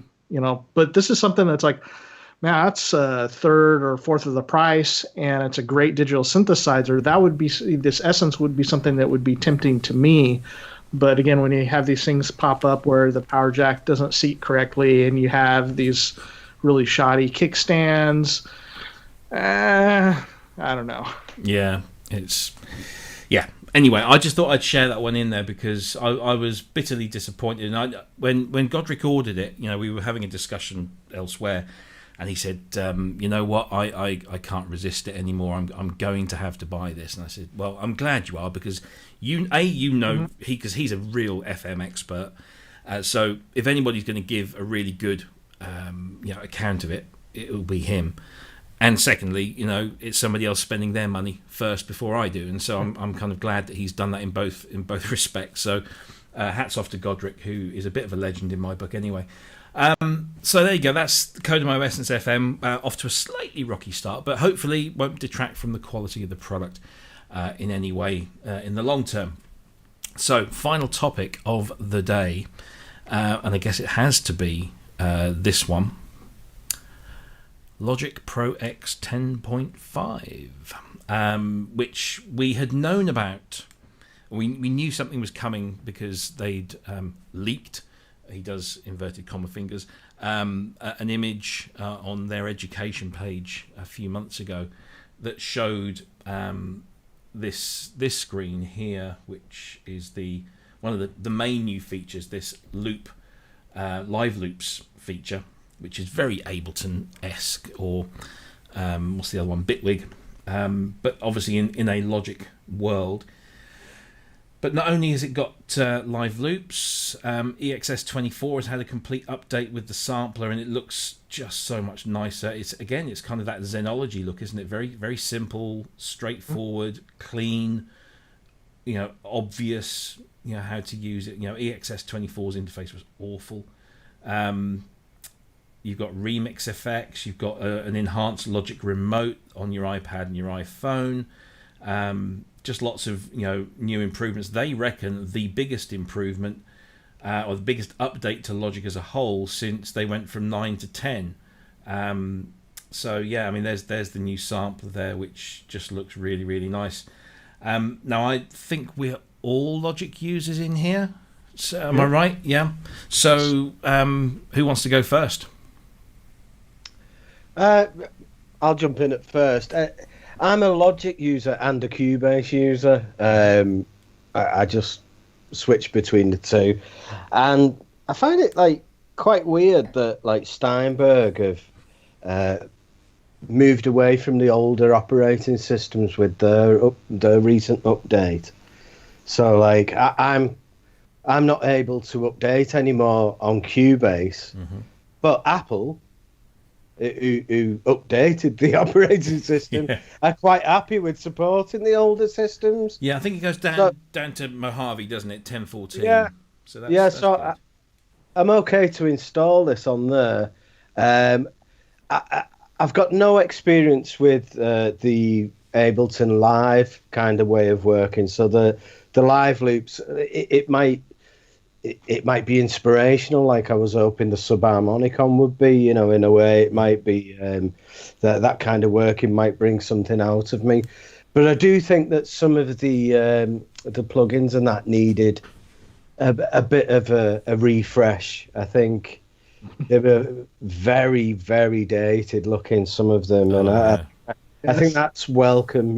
But this is something that's like, man, that's a third or fourth of the price, and it's a great digital synthesizer. This Essence would be something that would be tempting to me. But again, when you have these things pop up where the power jack doesn't seat correctly, and you have these really shoddy kickstands, I don't know. Yeah, Anyway, I just thought I'd share that one in there because I was bitterly disappointed. And when Godric ordered it, we were having a discussion elsewhere, and he said, "You know what? I can't resist it anymore. I'm going to have to buy this." And I said, "Well, I'm glad you are, because because he's a real FM expert. So if anybody's going to give a really good account of it, it will be him. And secondly, it's somebody else spending their money first before I do, and so I'm kind of glad that he's done that in both respects. So hats off to Godric, who is a bit of a legend in my book, anyway. So there you go. That's Kodamo EssenceFM, off to a slightly rocky start, but hopefully won't detract from the quality of the product in any way in the long term. So final topic of the day, and I guess it has to be this one. Logic Pro X 10.5, which we had known about. We knew something was coming because they'd leaked, he does inverted comma fingers, an image on their education page a few months ago that showed this screen here, which is one of the main new features, this loop, live loops feature, which is very Ableton-esque, or what's the other one, Bitwig, but obviously in a Logic world. But not only has it got live loops, EXS24 has had a complete update with the sampler, and it looks just so much nicer. It's kind of that Zenology look, isn't it? Very, very simple, straightforward, clean, obvious, how to use it. EXS24's interface was awful. You've got remix effects. You've got an enhanced Logic remote on your iPad and your iPhone. Just lots of new improvements. They reckon the biggest improvement or the biggest update to Logic as a whole since they went from 9 to 10. So yeah, I mean, there's the new sampler there, which just looks really, really nice. Now I think we're all Logic users in here. So, am I right? Yeah. So who wants to go first? I'll jump in at first. I'm a Logic user and a Cubase user. I just switch between the two, and I find it like quite weird that like Steinberg have moved away from the older operating systems with their recent update. So like I'm not able to update anymore on Cubase, but Apple, who updated the operating system, are quite happy with supporting the older systems. Yeah, I think it goes down to Mojave, doesn't it? 1014. Yeah. So that's good. I'm okay to install this on there. I've got no experience with the Ableton Live kind of way of working. So the live loops, it might be inspirational, like I was hoping the Subharmonicon would be, in a way. It might be that kind of working might bring something out of me. But I do think that some of the plugins and that needed a bit of a refresh. I think they were very, very dated looking, some of them. And I think that's welcome,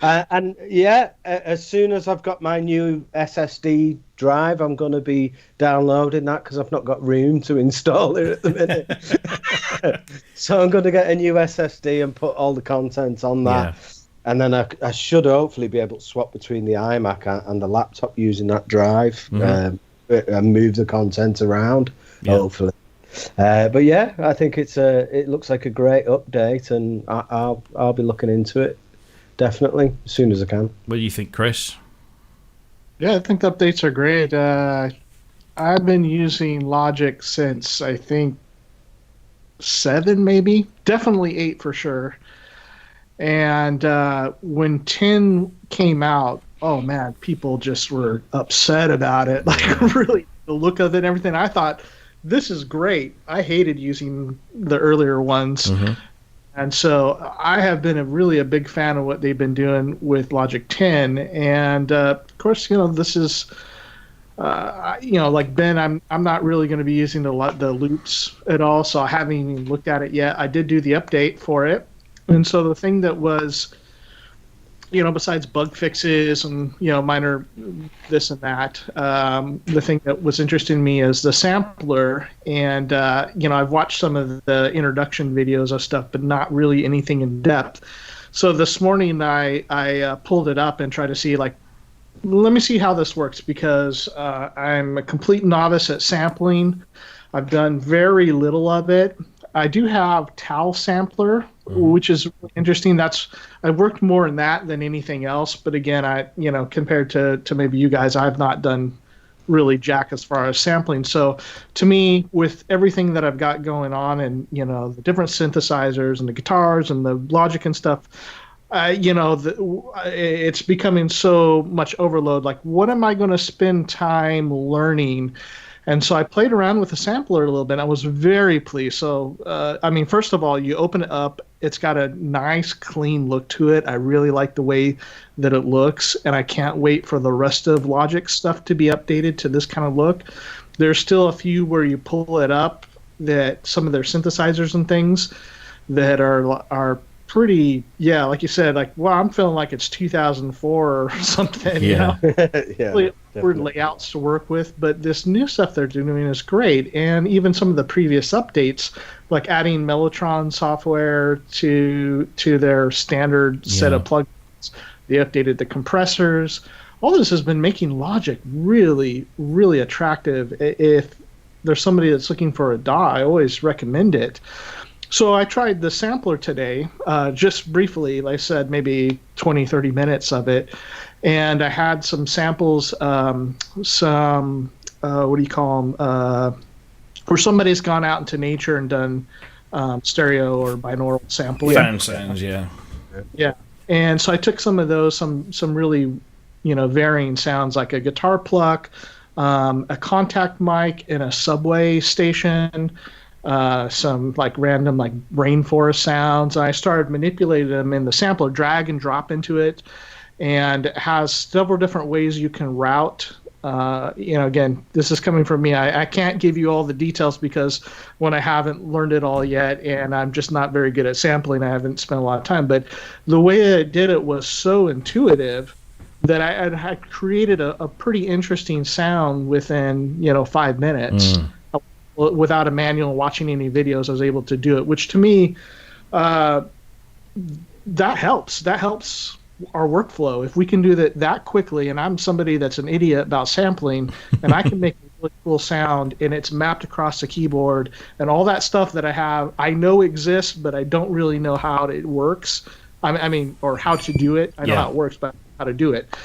And yeah, as soon as I've got my new SSD drive, I'm going to be downloading that because I've not got room to install it at the minute. So I'm going to get a new SSD and put all the content on that. Yeah. And then I should hopefully be able to swap between the iMac and the laptop using that drive and move the content around, hopefully. But yeah, I think it looks like a great update, and I'll be looking into it. Definitely, as soon as I can. What do you think, Cryss? Yeah, I think the updates are great. I've been using Logic since, I think, 7 maybe. Definitely 8 for sure. And when 10 came out, oh man, people just were upset about it. Like, really, the look of it and everything. I thought, this is great. I hated using the earlier ones. And so I have been really a big fan of what they've been doing with Logic 10. And of course, this is, like Ben, I'm not really going to be using the loops at all. So I haven't even looked at it yet. I did do the update for it. And so the thing that was, besides bug fixes and, minor this and that, the thing that was interesting me is the sampler. And, I've watched some of the introduction videos of stuff, but not really anything in depth. So this morning I pulled it up and tried to see, like, let me see how this works, because I'm a complete novice at sampling. I've done very little of it. I do have Tau Sampler, which is interesting. I've worked more in that than anything else. But again, compared to maybe you guys, I've not done really jack as far as sampling. So to me, with everything that I've got going on, and the different synthesizers and the guitars and the Logic and stuff, it's becoming so much overload. Like, what am I going to spend time learning? And so I played around with the sampler a little bit. I was very pleased. So, first of all, you open it up. It's got a nice, clean look to it. I really like the way that it looks, and I can't wait for the rest of Logic stuff to be updated to this kind of look. There's still a few where you pull it up, that some of their synthesizers and things that are pretty, like you said, like, well, I'm feeling like it's 2004 or something. Yeah. Really awkward layouts to work with, but this new stuff they're doing is great. And even some of the previous updates, like adding Mellotron software to their standard set of plugins, they updated the compressors. All this has been making Logic really, really attractive. If there's somebody that's looking for a DAW, I always recommend it. So I tried the sampler today, just briefly, like I said, maybe 20, 30 minutes of it. And I had some samples, what do you call them, where somebody's gone out into nature and done stereo or binaural sampling. Fan sounds, yeah. Yeah. And so I took some of those, some really varying sounds like a guitar pluck, a contact mic in a subway station, some like random like rainforest sounds. I started manipulating them in the sampler, drag and drop into it, and it has several different ways you can route. Again, this is coming from me. I can't give you all the details because when I haven't learned it all yet, and I'm just not very good at sampling, I haven't spent a lot of time. But the way I did it was so intuitive that I had created a pretty interesting sound within 5 minutes. Without a manual, watching any videos. I was able to do it, which to me, that helps. That helps our workflow. If we can do that quickly, and I'm somebody that's an idiot about sampling, and I can make a really cool sound, and it's mapped across the keyboard, and all that stuff that I know exists, but I don't really know how it works. I mean, or how to do it. I know how it works, but how to do it.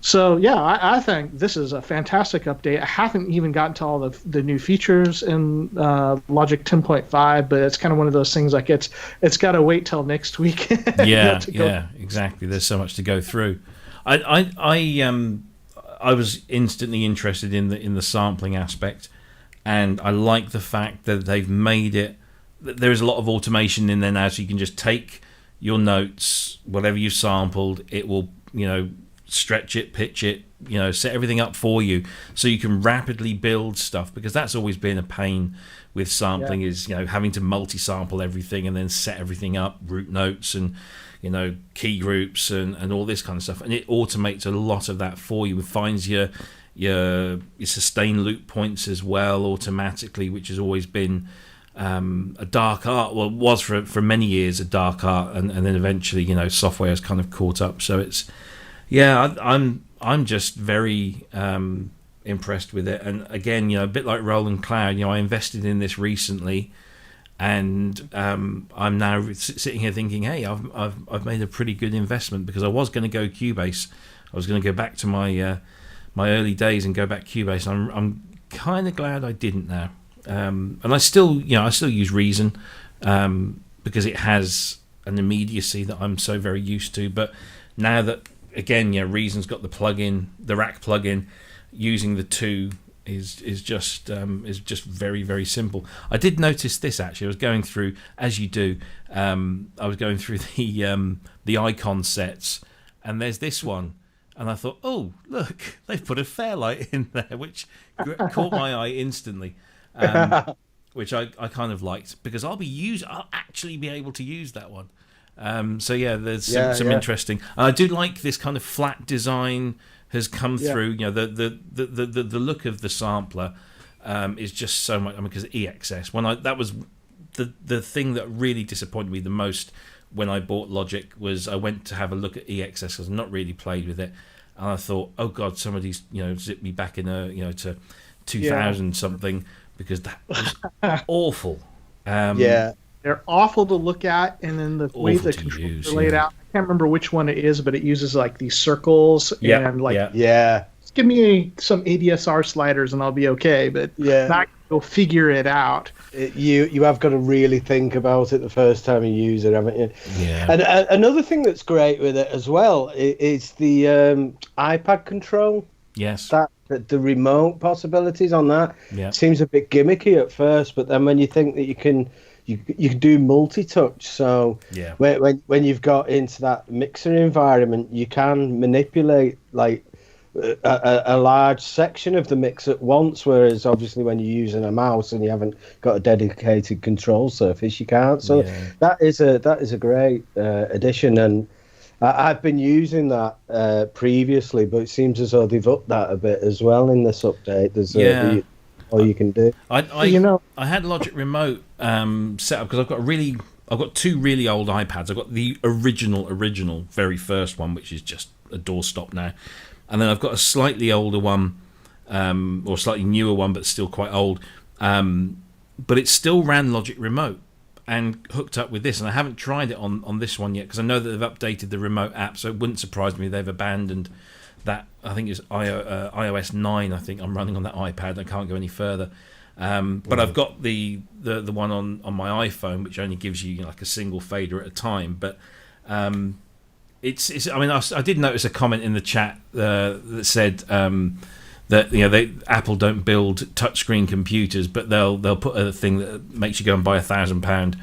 So yeah, I think this is a fantastic update. I haven't even gotten to all the new features in Logic 10.5, but it's kind of one of those things like it's got to wait till next week. Yeah, exactly. There's so much to go through. I was instantly interested in the sampling aspect, and I like the fact that they've made it. There is a lot of automation in there now, so you can just take your notes, whatever you sampled, it will stretch it, pitch it, set everything up for you, so you can rapidly build stuff, because that's always been a pain with sampling, is having to multi-sample everything and then set everything up, root notes and key groups and all this kind of stuff, and it automates a lot of that for you. It finds your sustain loop points as well automatically, which has always been a dark art. Well, it was for many years a dark art, and then eventually software has kind of caught up. So it's I'm just very impressed with it. And again, a bit like Roland Cloud, I invested in this recently, and I'm now sitting here thinking, hey, I've made a pretty good investment, because I was going to go Cubase. I was going to go back to my early days and go back Cubase. I'm kind of glad I didn't now. And I still use Reason because it has an immediacy that I'm so very used to. But now that, again, Reason's got the rack plugin, using the two is just very, very simple. I did notice this actually. I was going through, as you do, I was going through the icon sets, and there's this one, and I thought, oh look, they've put a Fairlight in there, which caught my eye instantly. Which I kind of liked, because I'll actually be able to use that one. So yeah, there's some interesting. I do like this kind of flat design has come through. The look of the sampler is just so much. Because EXS, that was the thing that really disappointed me the most when I bought Logic, was I went to have a look at EXS because I've not really played with it, and I thought, oh god, somebody's zipped me back in to 2000 something, because that was awful. They're awful to look at, and then the way the controls are laid out. I can't remember which one it is, but it uses like these circles and just give me some ADSR sliders and I'll be okay. But not go figure it out. You have got to really think about it the first time you use it, haven't you? Yeah. And another thing that's great with it as well is the iPad control. Yes. The remote possibilities on that seems a bit gimmicky at first, but then when you think that you can do multi-touch, so when you've got into that mixer environment, you can manipulate like a large section of the mix at once, whereas obviously when you're using a mouse and you haven't got a dedicated control surface, you can't. So that is a great addition, and I've been using that previously, but it seems as though they've upped that a bit as well in this update. There's all you can do. I had Logic Remote set up because I've got two really old iPads. I've got the original very first one, which is just a doorstop now, and then I've got a slightly older one, or slightly newer one, but still quite old. But it still ran Logic Remote and hooked up with this, and I haven't tried it on this one yet, because I know that they've updated the remote app, so it wouldn't surprise me they've abandoned that. I think it's iOS 9. I think I'm running on that iPad. I can't go any further. But I've got the one on my iPhone, which only gives you like a single fader at a time. But it's. I mean, I did notice a comment in the chat that said that Apple don't build touchscreen computers, but they'll put a thing that makes you go and buy £1,000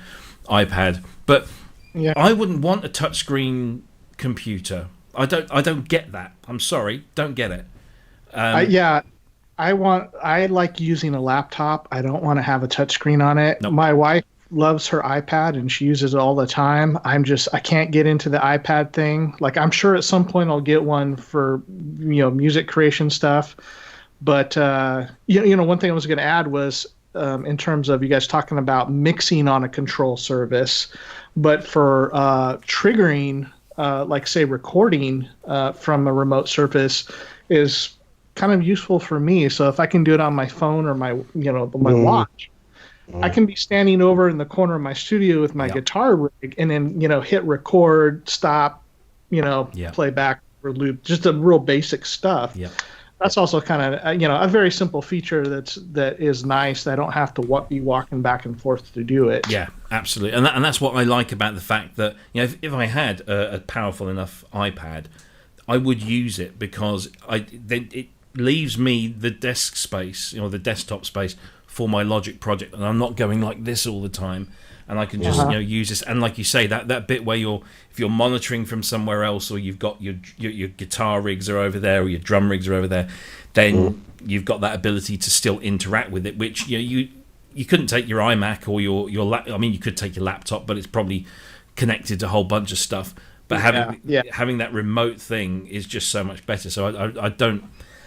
iPad. But I wouldn't want a touchscreen computer. I don't get that. I'm sorry, don't get it. I like using a laptop. I don't want to have a touchscreen on it. Nope. My wife loves her iPad and she uses it all the time. I can't get into the iPad thing. Like, I'm sure at some point I'll get one for music creation stuff. But one thing I was going to add was in terms of you guys talking about mixing on a control service, but for triggering, like say recording from a remote surface is kind of useful for me. So if I can do it on my phone or my watch, I can be standing over in the corner of my studio with my guitar rig and then hit record, stop, play back or loop, just the real basic stuff. That's also kind of a very simple feature that is nice. I don't have to be walking back and forth to do it. Yeah, absolutely, and that's what I like about the fact that if I had a powerful enough iPad, I would use it because it leaves me the desk space, the desktop space for my Logic project, and I'm not going like this all the time. And I can just use this, and like you say, that bit where if you're monitoring from somewhere else, or you've got your guitar rigs are over there, or your drum rigs are over there, then you've got that ability to still interact with it. Which you couldn't take your iMac or your I mean, you could take your laptop, but it's probably connected to a whole bunch of stuff. But having that remote thing is just so much better. So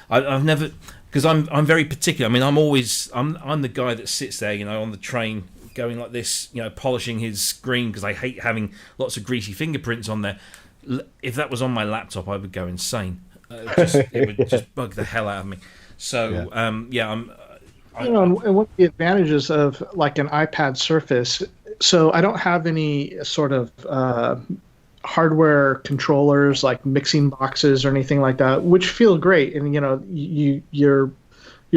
I've never, because I'm very particular. I mean, I'm the guy that sits there, on the train, going like this, polishing his screen because I hate having lots of greasy fingerprints on there. If that was on my laptop, I would go insane. It would just bug the hell out of me. So and one of the advantages of like an iPad Surface, so I don't have any sort of hardware controllers like mixing boxes or anything like that, which feel great, and you're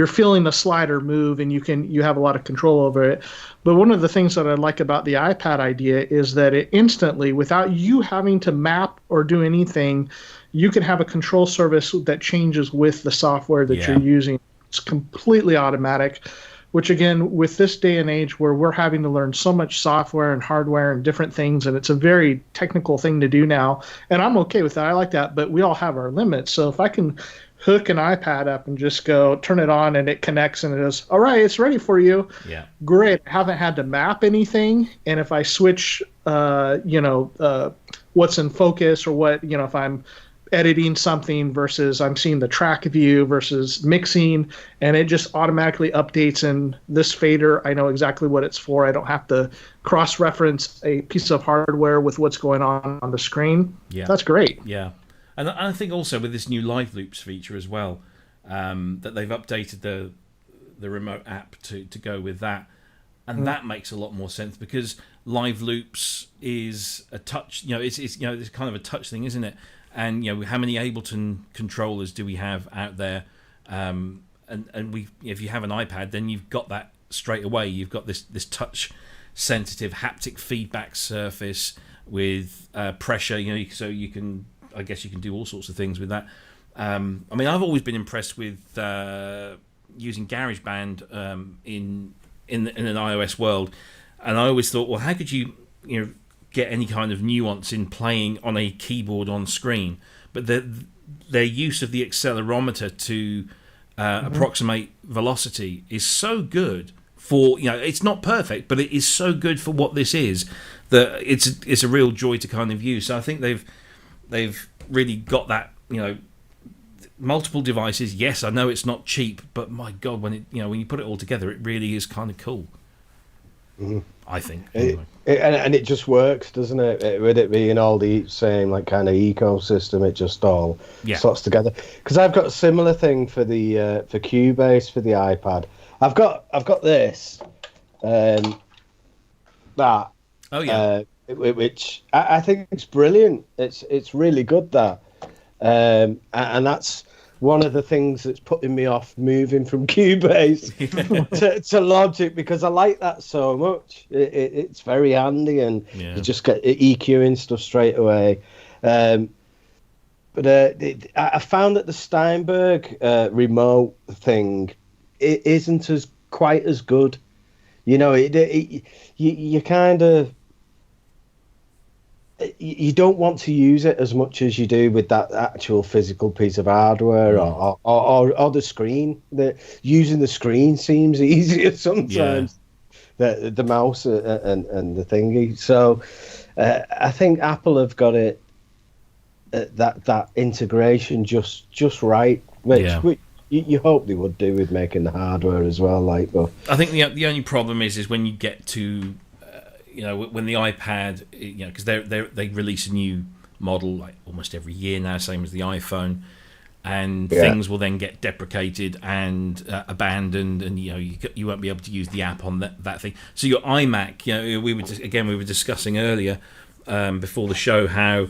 feeling the slider move and you have a lot of control over it. But one of the things that I like about the iPad idea is that it instantly, without you having to map or do anything, you can have a control service that changes with the software that you're using. It's completely automatic, which again, with this day and age where we're having to learn so much software and hardware and different things, and it's a very technical thing to do now, and I'm okay with that. I like that, but we all have our limits. So if I can hook an iPad up and just go turn it on and it connects and it goes, all right, it's ready for you. Yeah. Great. I haven't had to map anything. And if I switch, what's in focus or what, if I'm editing something versus I'm seeing the track view versus mixing, and it just automatically updates in this fader. I know exactly what it's for. I don't have to cross-reference a piece of hardware with what's going on the screen. Yeah. That's great. Yeah. And I think also with this new Live Loops feature as well, that they've updated the remote app to go with that, and that makes a lot more sense because Live Loops is a touch. It's kind of a touch thing, isn't it? And how many Ableton controllers do we have out there? And if you have an iPad, then you've got that straight away. You've got this touch sensitive haptic feedback surface with pressure. So you can. I guess you can do all sorts of things with that. I mean, I've always been impressed with using GarageBand in an iOS world, and I always thought, well, how could you get any kind of nuance in playing on a keyboard on screen? But their use of the accelerometer to approximate velocity is so good for it's not perfect, but it is so good for what this is that it's a real joy to kind of use. So I think they've really got that, multiple devices. Yes, I know it's not cheap, but my God, when you put it all together, it really is kind of cool. I think. Anyway. And it just works, doesn't it? With it being all the same like kind of ecosystem, it just all sorts together. Because I've got a similar thing for the for Cubase for the iPad. I've got this, that. Oh yeah. Which I think it's brilliant. It's really good, that, and that's one of the things that's putting me off moving from Cubase to Logic, because I like that so much. It's very handy, and you just get EQing stuff straight away. But I found that the Steinberg remote thing it isn't as quite as good. You kind of you don't want to use it as much as you do with that actual physical piece of hardware or the screen. Using the screen seems easier sometimes. Yeah. The mouse and the thingy. So I think Apple have got it that integration just right, which you hope they would do with making the hardware as well. But I think the only problem is when you get to when the iPad, because they release a new model like almost every year now, same as the iPhone, and things will then get deprecated and abandoned, and you won't be able to use the app on that thing. So your iMac, we were discussing earlier before the show how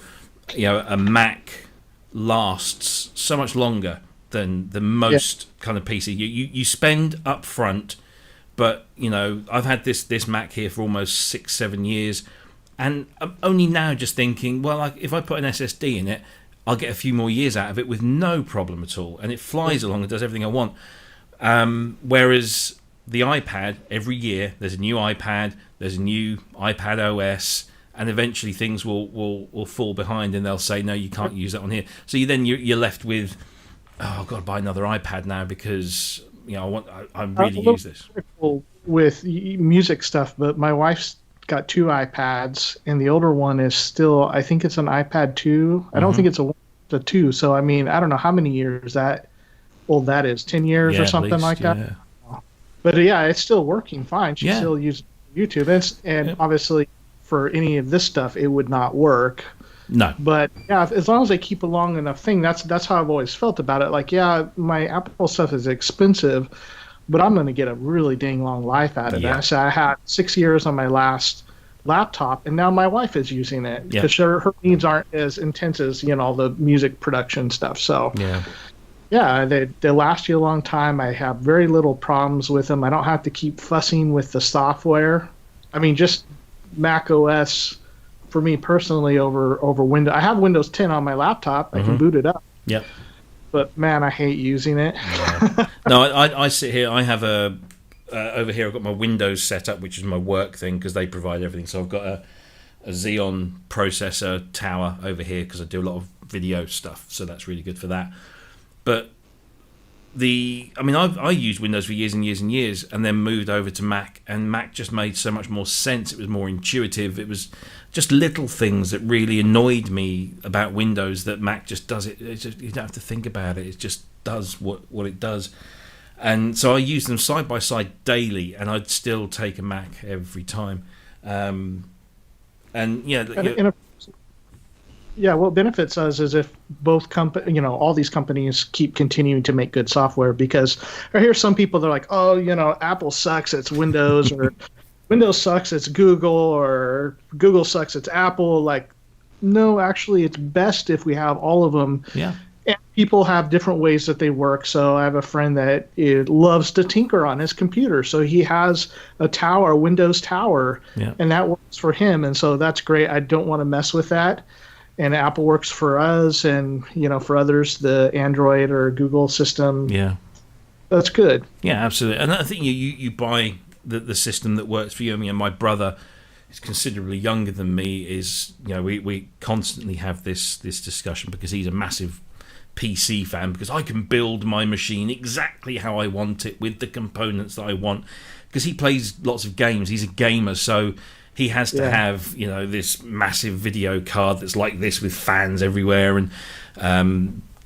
a Mac lasts so much longer than most kind of PC. You spend up front. But, I've had this Mac here for almost 6-7 years, and I'm only now just thinking, well, if I put an SSD in it, I'll get a few more years out of it with no problem at all, and it flies along and does everything I want. Whereas the iPad, every year, there's a new iPad, there's a new iPad OS, and eventually things will fall behind, and they'll say, no, you can't use that on here. So you're left with, I've got to buy another iPad now because... I really use this with music stuff, but my wife's got 2 iPads, and the older one is still, I think it's an iPad 2. I don't think it's a 2. So I don't know how many years that old that is, 10 years or something like that. But it's still working fine. She still uses YouTube, and obviously for any of this stuff, it would not work. No. But as long as they keep a long enough thing, that's how I've always felt about it. Like, my Apple stuff is expensive, but I'm going to get a really dang long life out of it. So I had 6 years on my last laptop, and now my wife is using it because her needs aren't as intense as all the music production stuff. So they last you a long time. I have very little problems with them. I don't have to keep fussing with the software. I mean, just Mac OS. For me personally, over Windows, I have Windows 10 on my laptop. I can boot it up. Yep. But man, I hate using it. Yeah. No, I sit here. I have over here. I've got my Windows set up, which is my work thing because they provide everything. So I've got a Xeon processor tower over here because I do a lot of video stuff. So that's really good for that. But I used Windows for years and years and years, and then moved over to Mac, and Mac just made so much more sense. It was more intuitive. It was just little things that really annoyed me about Windows that Mac just does it. You don't have to think about it. It just does what it does. And so I use them side by side daily, and I'd still take a Mac every time. What benefits us is if both all these companies keep continuing to make good software, because I hear some people, they're like, Apple sucks, it's Windows, or Windows sucks, it's Google, or Google sucks, it's Apple. Like, no, actually, it's best if we have all of them. Yeah. And people have different ways that they work. So I have a friend that loves to tinker on his computer. So he has a Windows tower, and that works for him. And so that's great. I don't want to mess with that. And Apple works for us, and for others, the Android or Google system. Yeah, that's good. Yeah, absolutely. And I think you buy the system that works for you. I mean, my brother is considerably younger than me. We constantly have this discussion because he's a massive PC fan, because I can build my machine exactly how I want it with the components that I want. Because he plays lots of games. He's a gamer, so. He has to have, this massive video card that's like this with fans everywhere and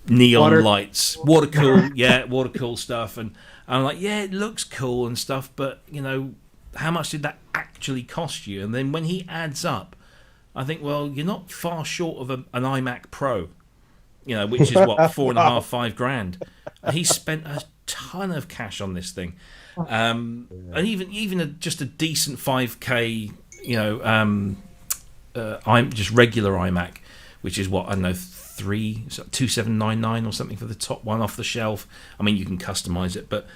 neon lights, water cool stuff. And I'm like, it looks cool and stuff, but how much did that actually cost you? And then when he adds up, I think, well, you're not far short of an iMac Pro, which is what, $4,500, $5,000. He spent a ton of cash on this thing, and even just a decent 5K. I'm just regular iMac, which is what, I don't know, 2,799 or something for the top one off the shelf. I mean, you can customize it, but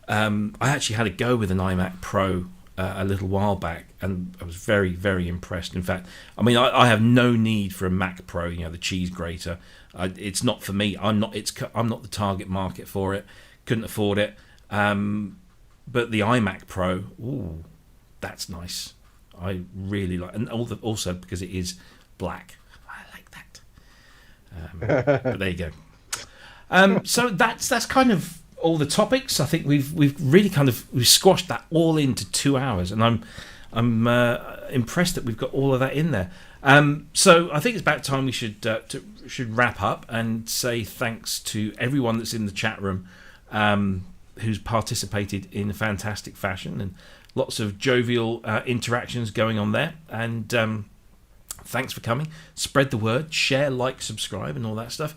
I actually had a go with an iMac Pro a little while back, and I was very, very impressed. In fact, I mean, I have no need for a Mac Pro, the cheese grater. It's not for me. I'm not the target market for it. Couldn't afford it. But the iMac Pro, ooh, that's nice. I really like, and also because it is black. I like that. But there you go. So that's kind of all the topics. I think we've really we've squashed that all into 2 hours, and I'm impressed that we've got all of that in there. So I think it's about time we should wrap up and say thanks to everyone that's in the chat room, who's participated in a fantastic fashion, and lots of jovial interactions going on there. And thanks for coming. Spread the word, share, like, subscribe, and all that stuff.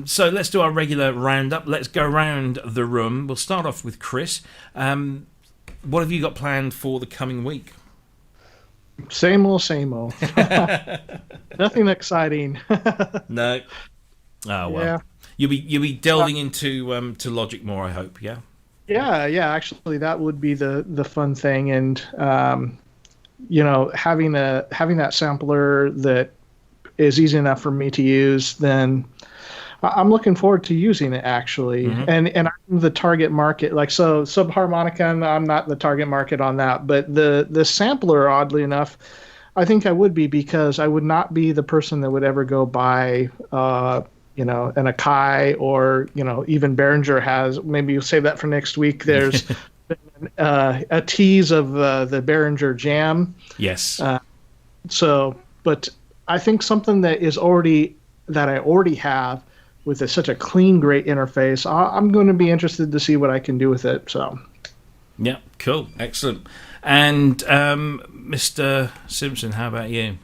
So let's do our regular roundup. Let's go around the room. We'll start off with Cryss. What have you got planned for the coming week? Same old. Nothing exciting. No. Oh well. Yeah. You'll be delving into to Logic more, I hope. Yeah. Yeah. Actually, that would be the fun thing, and having that sampler that is easy enough for me to use, then I'm looking forward to using it actually. Mm-hmm. And I'm the target market, so Subharmonicon, I'm not the target market on that, but the sampler, oddly enough, I think I would be, because I would not be the person that would ever go buy an Akai, or even Behringer has. Maybe you'll save that for next week. There's a tease of the Behringer Jam. Yes. But I think something that I already have with such a clean, great interface, I'm going to be interested to see what I can do with it. So. Yeah, cool, excellent. And Mr. Simpson, how about you?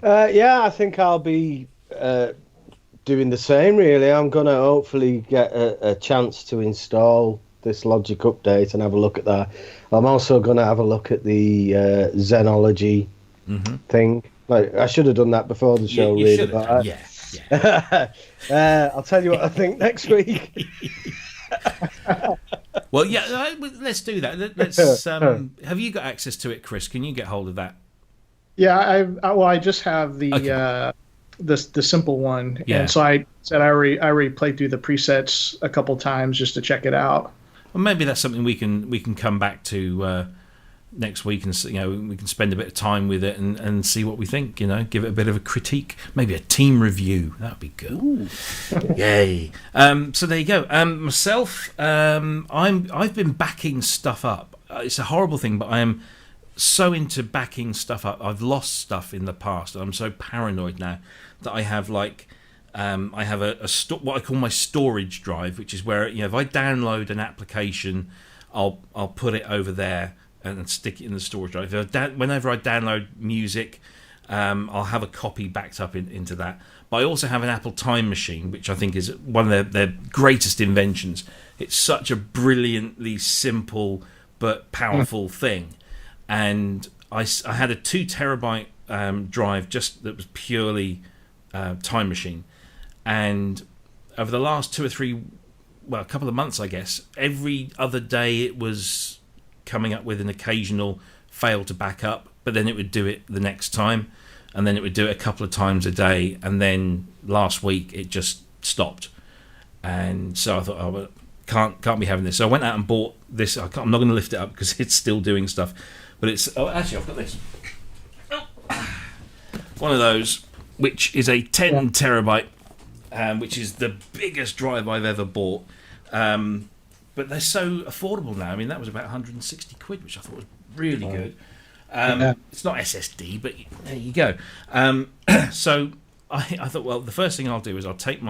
I think I'll be doing the same, really. I'm going to hopefully get a chance to install this Logic update and have a look at that. I'm also going to have a look at the Zenology thing. I should have done that before the show, really. But I'll tell you what I think next week. Well, yeah, let's do that. Let's. Have you got access to it, Cryss? Can you get hold of that? Yeah, I just have the the simple one, and so I said I already played through the presets a couple times just to check it out. Well, maybe that's something we can come back to next week, and we can spend a bit of time with it and see what we think. Give it a bit of a critique, maybe a team review. That would be good. Yay! So there you go. Myself, I've been backing stuff up. It's a horrible thing, but I am so into backing stuff up. I've lost stuff in the past, and I'm so paranoid now that I have what I call my storage drive, which is where if I download an application, I'll put it over there and stick it in the storage drive. Whenever I download music, I'll have a copy backed up into that. But I also have an Apple Time Machine, which I think is one of their greatest inventions. It's such a brilliantly simple but powerful thing. And I had a 2 terabyte drive that was purely Time Machine. And over the last 2 or 3, a couple of months, I guess, every other day it was coming up with an occasional fail to back up, but then it would do it the next time, and then it would do it a couple of times a day, and then last week it just stopped. And so I thought, can't be having this. So I went out and bought this. I'm not going to lift it up because it's still doing stuff, but actually I've got this. One of those, which is a 10 terabyte, which is the biggest drive I've ever bought. But they're so affordable now. I mean, that was about 160 quid, which I thought was really good. It's not SSD, but there you go. So I thought, well, the first thing I'll do is I'll take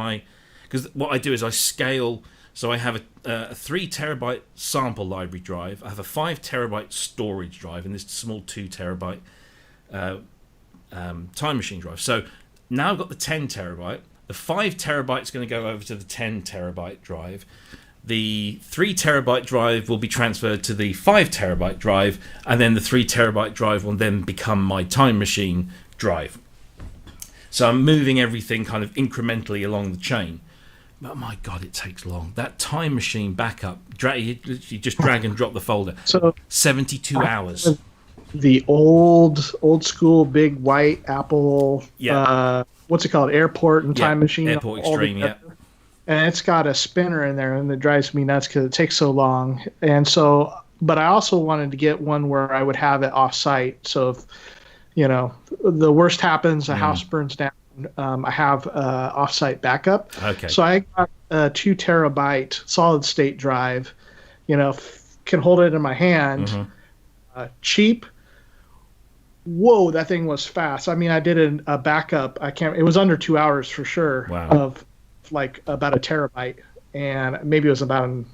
because what I do is I scale. So I have a 3 terabyte sample library drive. I have a 5 terabyte storage drive, and this small 2 terabyte Time Machine drive. So now I've got the 10 terabyte. The 5 terabyte is going to go over to the 10 terabyte drive. The 3 terabyte drive will be transferred to the 5 terabyte drive, and then the 3 terabyte drive will then become my Time Machine drive. So I'm moving everything kind of incrementally along the chain. Oh my God, it takes long. That Time Machine backup, you just drag and drop the folder. So 72 hours. The old school big white Apple, what's it called? Airport and Time Machine. Airport Extreme, yeah. And it's got a spinner in there, and it drives me nuts because it takes so long. And so, but I also wanted to get one where I would have it off-site. So if, the worst happens, the house burns down, I have off-site backup. Okay. So I got a 2 terabyte solid-state drive, can hold it in my hand, cheap. Whoa, that thing was fast. I mean, I did a backup. It was under 2 hours for sure. Wow. Of like about a terabyte, and maybe it was about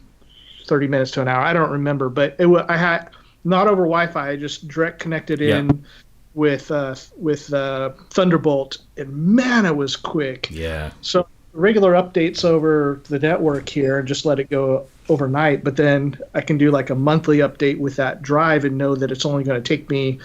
30 minutes to an hour. I don't remember, but I had not over Wi-Fi. I just direct connected in with Thunderbolt, and man, it was quick. Yeah. So regular updates over the network here and just let it go overnight, but then I can do like a monthly update with that drive and know that it's only going to take me,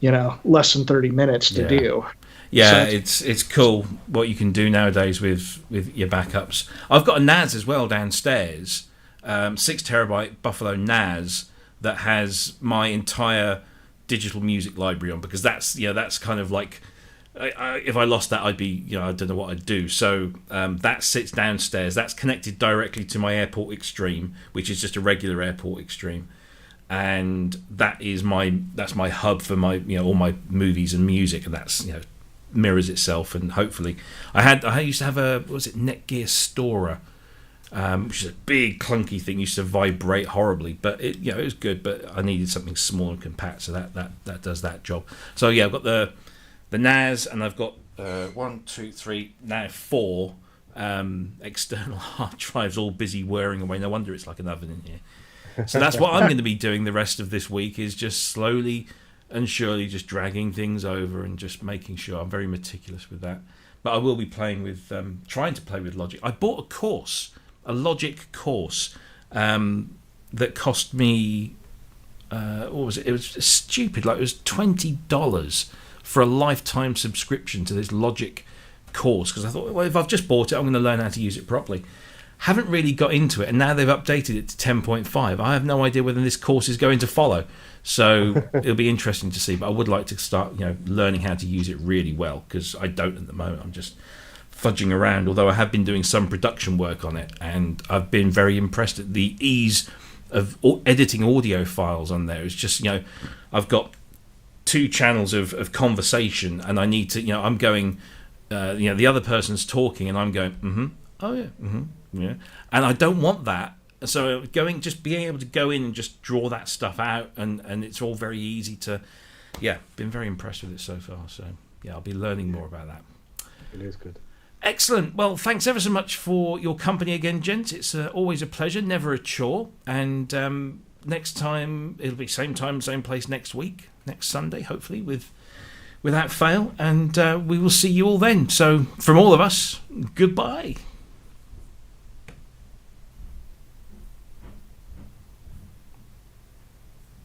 less than 30 minutes to do. Yeah, so it's cool what you can do nowadays with your backups. I've got a NAS as well downstairs, 6 terabyte Buffalo NAS that has my entire digital music library on, because that's kind of like, if I lost that, I'd be, I don't know what I'd do. So that sits downstairs. That's connected directly to my Airport Extreme, which is just a regular Airport Extreme, and that's my hub for my all my movies and music, and that's mirrors itself. And hopefully I used to have a Netgear Storer, which is a big clunky thing, used to vibrate horribly, but it was good, but I needed something small and compact, so that does that job. So I've got the NAS, and I've got 1, 2, 3, now 4 external hard drives all busy whirring away. No wonder it's like an oven in here. So that's what I'm going to be doing the rest of this week, is just slowly and surely just dragging things over and just making sure. I'm very meticulous with that. But I will be playing with, trying to play with Logic. I bought a Logic course that cost me, what was it? It was stupid. Like, it was $20 for a lifetime subscription to this Logic course, because I thought, well, if I've just bought it, I'm going to learn how to use it properly. Haven't really got into it, and now they've updated it to 10.5. I have no idea whether this course is going to follow, so it'll be interesting to see. But I would like to start, learning how to use it really well, because I don't at the moment. I'm just fudging around, although I have been doing some production work on it, and I've been very impressed at the ease of editing audio files on there. It's just, I've got 2 channels of conversation, and I need to, I'm going, the other person's talking, and I'm going, oh yeah, yeah, and I don't want that. So just being able to go in and just draw that stuff out, and it's all very easy to, been very impressed with it so far. So I'll be learning more about that. It is good. Excellent. Well, thanks ever so much for your company again, gents. It's always a pleasure, never a chore. And next time, it'll be same time, same place next week, next Sunday, hopefully, without fail. And we will see you all then. So from all of us, goodbye.